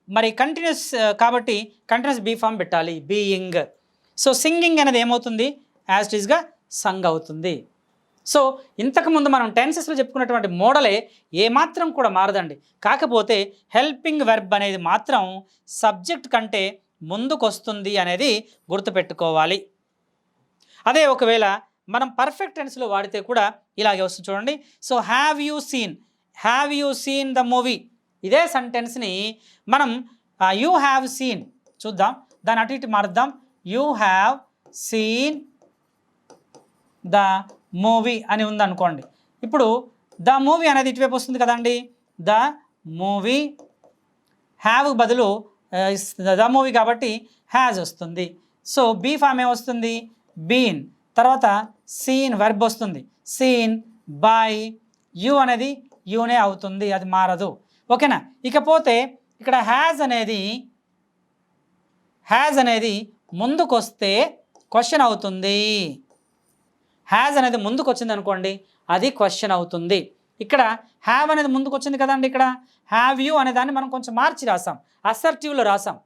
మరి కంటిన్యూస్ కాబట్టి కంటిన్యూస్ బీ ఫామ్ పెట్టాలి, బీయింగ్. సో సింగింగ్ అనేది ఏమవుతుంది, యాజ్ ఇట్ ఈస్గా సంగ్ అవుతుంది. సో ఇంతకుముందు మనం టెన్సెస్లో చెప్పుకున్నటువంటి మోడలే ఏమాత్రం కూడా మారదండి. కాకపోతే హెల్పింగ్ వెర్బ్ అనేది మాత్రం సబ్జెక్ట్ కంటే ముందుకు వస్తుంది అనేది గుర్తుపెట్టుకోవాలి. అదే ఒకవేళ మనం పర్ఫెక్ట్ టెన్స్లో వాడితే కూడా ఇలాగే వస్తుంది చూడండి. So have you seen the movie, ఇదే సెంటెన్స్ని మనం యూ హ్యావ్ సీన్ చూద్దాం, దాన్ని అటు ఇటు మారుద్దాం. You have seen the movie అని ఉందనుకోండి, ఇప్పుడు ద మూవీ అనేది ఇటువైపు వస్తుంది కదండి. ద మూవీ, హ్యావ్ బదులు ద మూవీ కాబట్టి హ్యాజ్ వస్తుంది. సో బీ ఫామ్ ఏమొస్తుంది, బీన్. తర్వాత సీన్ వర్బ్ వస్తుంది, సీన్ బై. యూ అనేది యూనే అవుతుంది, అది మారదు. ఓకేనా. ఇకపోతే ఇక్కడ హ్యాజ్ అనేది ముందుకు వస్తే క్వశ్చన్ అవుతుంది. హ్యాజ్ అనేది ముందుకు వచ్చింది అనుకోండి, అది క్వశ్చన్ అవుతుంది. ఇక్కడ హ్యావ్ అనేది ముందుకు వచ్చింది కదండి, ఇక్కడ హ్యావ్ యూ అనే దాన్ని మనం కొంచెం మార్చి రాసాం, అసర్టివ్లో రాసాం.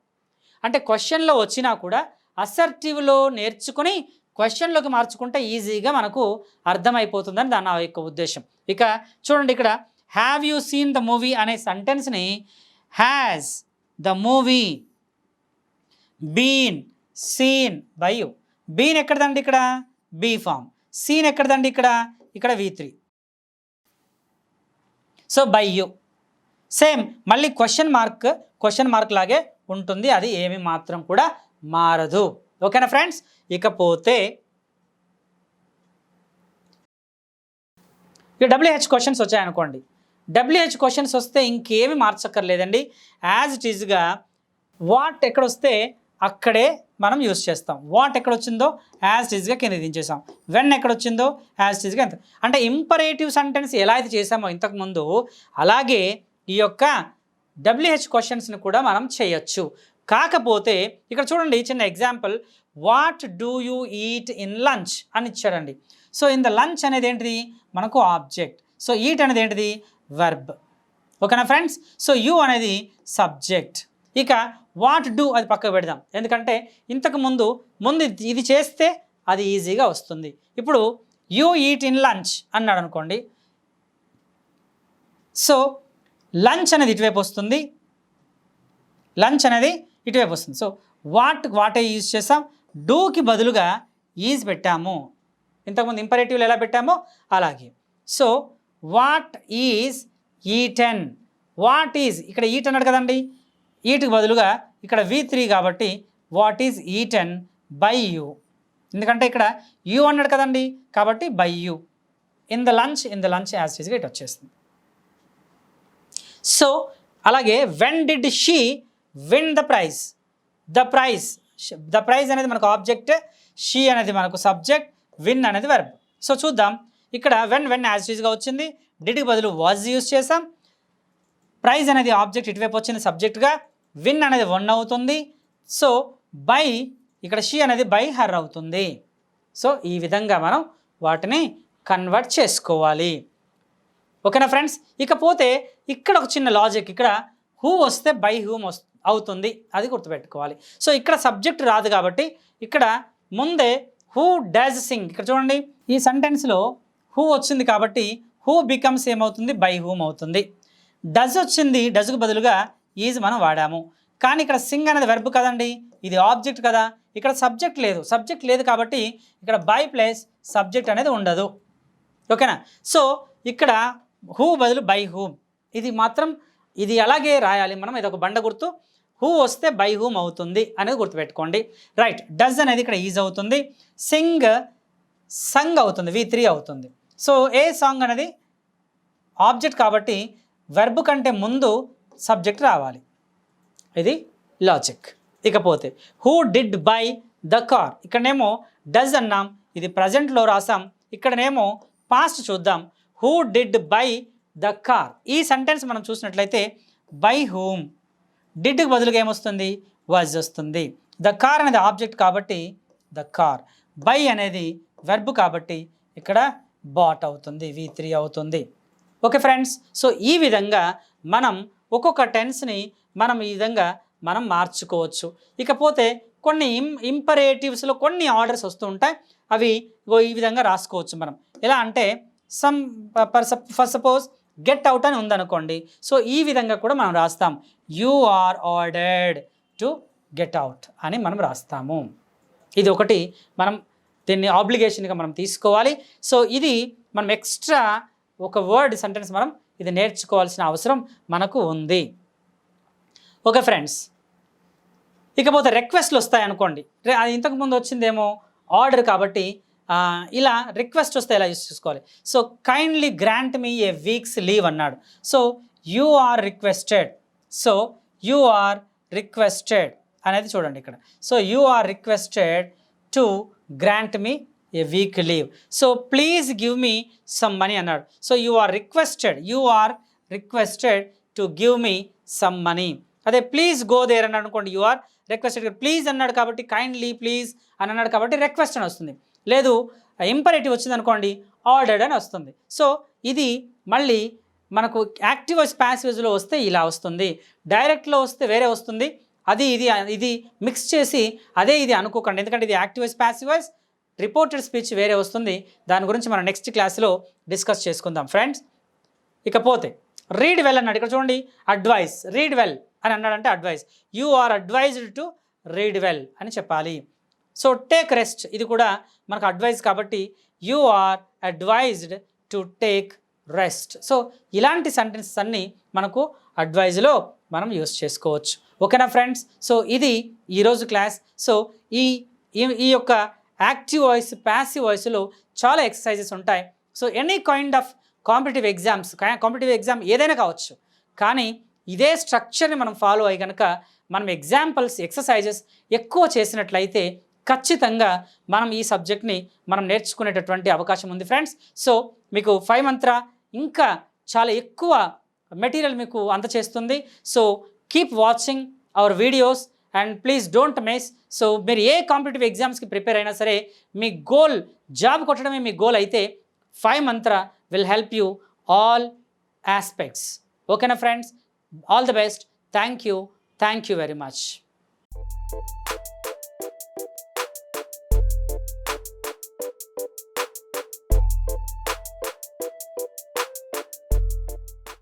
అంటే క్వశ్చన్లో వచ్చినా కూడా అసర్టివ్లో నేర్చుకుని క్వశ్చన్లోకి మార్చుకుంటే ఈజీగా మనకు అర్థమైపోతుందని దాని నా యొక్క ఉద్దేశం. ఇక చూడండి ఇక్కడ have you seen the movie అనే సెంటెన్స్ని has the movie been seen by you. Been ఎక్కడదండి? ఇక్కడ బీ ఫామ్. సీన్ ఎక్కడదండి? ఇక్కడ V3. So by you. Same మళ్ళీ క్వశ్చన్ మార్క్ లాగే ఉంటుంది, అది ఏమి మాత్రం కూడా మారదు. ఓకేనా ఫ్రెండ్స్? ఇకపోతే ఇక WH క్వశ్చన్స్ వచ్చాయనుకోండి. WH క్వశ్చన్స్ వస్తే ఇంకేమి మార్చక్కర్లేదండి. యాజ్ ఇట్ ఈజ్గా వాట్ ఎక్కడొస్తే అక్కడే మనం యూస్ చేస్తాం. వాట్ ఎక్కడొచ్చిందో యాజ్ ఇట్ ఈజ్గా కింద దించేసాం. వెన్ ఎక్కడొచ్చిందో యాజ్ ఇట్ ఈజ్గా ఎంత. అంటే ఇంపరేటివ్ సెంటెన్స్ ఎలా అయితే చేసామో ఇంతకుముందు, అలాగే ఈ యొక్క WH క్వశ్చన్స్ని కూడా మనం చేయొచ్చు. కాకపోతే ఇక్కడ చూడండి చిన్న example, what do you eat in lunch అని ఇచ్చాడండి. సో ఇన్ ద లంచ్ అనేది ఏంటిది? మనకు ఆబ్జెక్ట్. సో ఈట్ అనేది ఏంటిది? వర్బ్. ఓకేనా ఫ్రెండ్స్? సో యూ అనేది సబ్జెక్ట్. ఇక వాట్ డూ అది పక్కకు పెడదాం, ఎందుకంటే ఇంతకు ముందు ఇది చేస్తే అది ఈజీగా వస్తుంది. ఇప్పుడు యూ ఈట్ ఇన్ లంచ్ అన్నాడు అనుకోండి. సో లంచ్ అనేది ఇటువైపు వస్తుంది, సో వాటే యూజ్ చేసాం, డూకి బదులుగా ఈజ్ పెట్టాము. ఇంతకుముందు ఇంపరేటివ్లు ఎలా పెట్టామో అలాగే. So what is eaten. What is ఇక్కడ ఈట్ అన్నాడు కదండి, ఈట్కి బదులుగా ఇక్కడ V3 కాబట్టి what is eaten by you. ఎందుకంటే ఇక్కడ యూ అన్నాడు కదండి, కాబట్టి by you. In the lunch as ఈజ్గా ఇటు వచ్చేస్తుంది. సో అలాగే when did she win the prize. The prize అనేది మనకు ఆబ్జెక్ట్, షీ అనేది మనకు సబ్జెక్ట్, విన్ అనేది వర్బ్. సో చూద్దాం, ఇక్కడ వెన్ యాజ్ ఈజ్గా వచ్చింది, డిడ్కి బదులు వాజ్ యూజ్ చేసాం. ప్రైజ్ అనేది ఆబ్జెక్ట్ ఇటువైపు వచ్చింది సబ్జెక్ట్గా, విన్ అనేది వన్ అవుతుంది. సో బై ఇక్కడ షీ అనేది బై హర్ అవుతుంది. సో ఈ విధంగా మనం వాటిని కన్వర్ట్ చేసుకోవాలి. ఓకేనా ఫ్రెండ్స్? ఇకపోతే ఇక్కడ ఒక చిన్న లాజిక్, ఇక్కడ హూ వస్తే బై హూమ్ అవుతుంది, అది గుర్తుపెట్టుకోవాలి. సో ఇక్కడ సబ్జెక్ట్ రాదు కాబట్టి ఇక్కడ ముందే హూ డస్ సింగ్. ఇక్కడ చూడండి, ఈ సెంటెన్స్లో హూ వచ్చింది కాబట్టి హూ బికమ్స్ ఏమవుతుంది? బై హూమ్ అవుతుంది. డస్ వచ్చింది, డస్కు బదులుగా ఈజ్ మనం వాడాము. కానీ ఇక్కడ సింగ్ అనేది వెర్బ్ కదండి, ఇది ఆబ్జెక్ట్ కదా. ఇక్కడ సబ్జెక్ట్ లేదు కాబట్టి ఇక్కడ బై ప్లస్ సబ్జెక్ట్ అనేది ఉండదు. ఓకేనా? సో ఇక్కడ హూ బదులు బై హూమ్, ఇది అలాగే రాయాలి మనం. ఇది ఒక బండ గుర్తు, హూ వస్తే బై హూమ్ అవుతుంది అనేది గుర్తుపెట్టుకోండి. రైట్, డస్ అనేది ఇక్కడ ఈజ్ అవుతుంది, సంగ్ అవుతుంది, V3 అవుతుంది. సో ఏ సాంగ్ అనేది ఆబ్జెక్ట్ కాబట్టి వెర్బ్ కంటే ముందు సబ్జెక్ట్ రావాలి, ఇది లాజిక్. ఇకపోతే who did by the car, ఇక్కడనేమో డస్ అన్నాం, ఇది ప్రజెంట్లో రాసాం. ఇక్కడనేమో పాస్ట్ చూద్దాం, who did by the car. ఈ సెంటెన్స్ మనం చూసినట్లయితే బై హూమ్, డిడ్కి బదులుగా ఏమొస్తుంది? వాజ్ వస్తుంది. ద కార్ అనేది ఆబ్జెక్ట్ కాబట్టి ద కార్, బై అనేది వెర్బ్ కాబట్టి ఇక్కడ బాట్ అవుతుంది, V3 అవుతుంది. Okay friends? సో ఈ విధంగా మనం ఒక్కొక్క టెన్స్ని ఈ విధంగా మనం మార్చుకోవచ్చు. ఇకపోతే కొన్ని ఇంపరేటివ్స్లో కొన్ని ఆర్డర్స్ వస్తూ ఉంటాయి, అవి ఈ విధంగా రాసుకోవచ్చు మనం. ఎలా అంటే ఫర్ సపోజ్ గెట్ అవుట్ అని ఉందనుకోండి, సో ఈ విధంగా కూడా మనం రాస్తాం, you are ordered to get out అని మనం రాస్తాము. ఇది ఒకటి మనం దీన్ని ఆబ్లిగేషన్గా మనం తీసుకోవాలి. సో ఇది మనం ఎక్స్ట్రా ఒక వర్డ్ సెంటెన్స్ మనం ఇది నేర్చుకోవాల్సిన అవసరం మనకు ఉంది. Okay friends? ఇకపోతే రిక్వెస్ట్లు వస్తాయి అనుకోండి, అది ఇంతకుముందు వచ్చిందేమో ఆర్డర్ కాబట్టి ఇలా రిక్వెస్ట్ వస్తే ఎలా యూస్ చేసుకోవాలి. So kindly grant me a weeks leave అన్నాడు. సో యూ ఆర్ రిక్వెస్టెడ్ అనేది చూడండి ఇక్కడ. So you are requested to grant me a week leave. So please give me some money అన్నాడు. So you are requested to give me some money. అదే ప్లీజ్ గో దేర్ అని అనుకోండి, యూ ఆర్ రిక్వెస్టెడ్, ప్లీజ్ అన్నాడు కాబట్టి కైండ్లీ ప్లీజ్ అని అన్నాడు కాబట్టి రిక్వెస్ట్ అని వస్తుంది. లేదు ఇంపరేటివ్ వచ్చింది అనుకోండి, ఆర్డర్డ్ అని వస్తుంది. సో ఇది మళ్ళీ మనకు యాక్టివ్ వాయిస్ ప్యాసివ్ వాయిస్లో వస్తే ఇలా వస్తుంది, డైరెక్ట్లో వస్తే వేరే వస్తుంది. ఇది మిక్స్ చేసి అదే ఇది అనుకోకండి, ఎందుకంటే ఇది active voice passive voice, reported speech వేరే వస్తుంది. దాని గురించి మనం నెక్స్ట్ క్లాస్లో డిస్కస్ చేసుకుందాం ఫ్రెండ్స్. ఇకపోతే రీడ్ వెల్ అన్నాడు. ఇక్కడ చూడండి, అడ్వైస్, రీడ్ వెల్ అని అన్నాడంటే advice, you are advised to read well అని చెప్పాలి. సో టేక్ రెస్ట్, ఇది కూడా మనకు అడ్వైజ్ కాబట్టి you are advised to take rest. So ఇలాంటి సెంటెన్సెస్ అన్నీ మనకు అడ్వైజ్లో మనం యూస్ చేసుకోవచ్చు. ఓకేనా ఫ్రెండ్స్? సో ఇది ఈరోజు క్లాస్. సో ఈ ఈ యొక్క యాక్టివ్ వాయిస్, ప్యాసివ్ వాయిస్లో చాలా ఎక్సర్సైజెస్ ఉంటాయి. So any kind of competitive exam ఏదైనా కావచ్చు, కానీ ఇదే స్ట్రక్చర్ని మనం ఫాలో అయ్యి కనుక మనం ఎగ్జాంపుల్స్, ఎక్సర్సైజెస్ ఎక్కువ చేసినట్లయితే ఖచ్చితంగా మనం ఈ సబ్జెక్ట్ని మనం నేర్చుకునేటటువంటి అవకాశం ఉంది ఫ్రెండ్స్. సో మీకు 5 మంత్ర ఇంకా చాలా ఎక్కువ మెటీరియల్ మీకు అందచేస్తుంది. So keep watching our videos and please don't miss. So మీరు ఏ కాంపిటేటివ్ ఎగ్జామ్స్కి ప్రిపేర్ అయినా సరే మీ గోల్ జాబ్ కొట్టడమే మీ గోల్ అయితే 5 Mantra will help you all aspects. ఓకేనా friends? All the best. Thank you very much.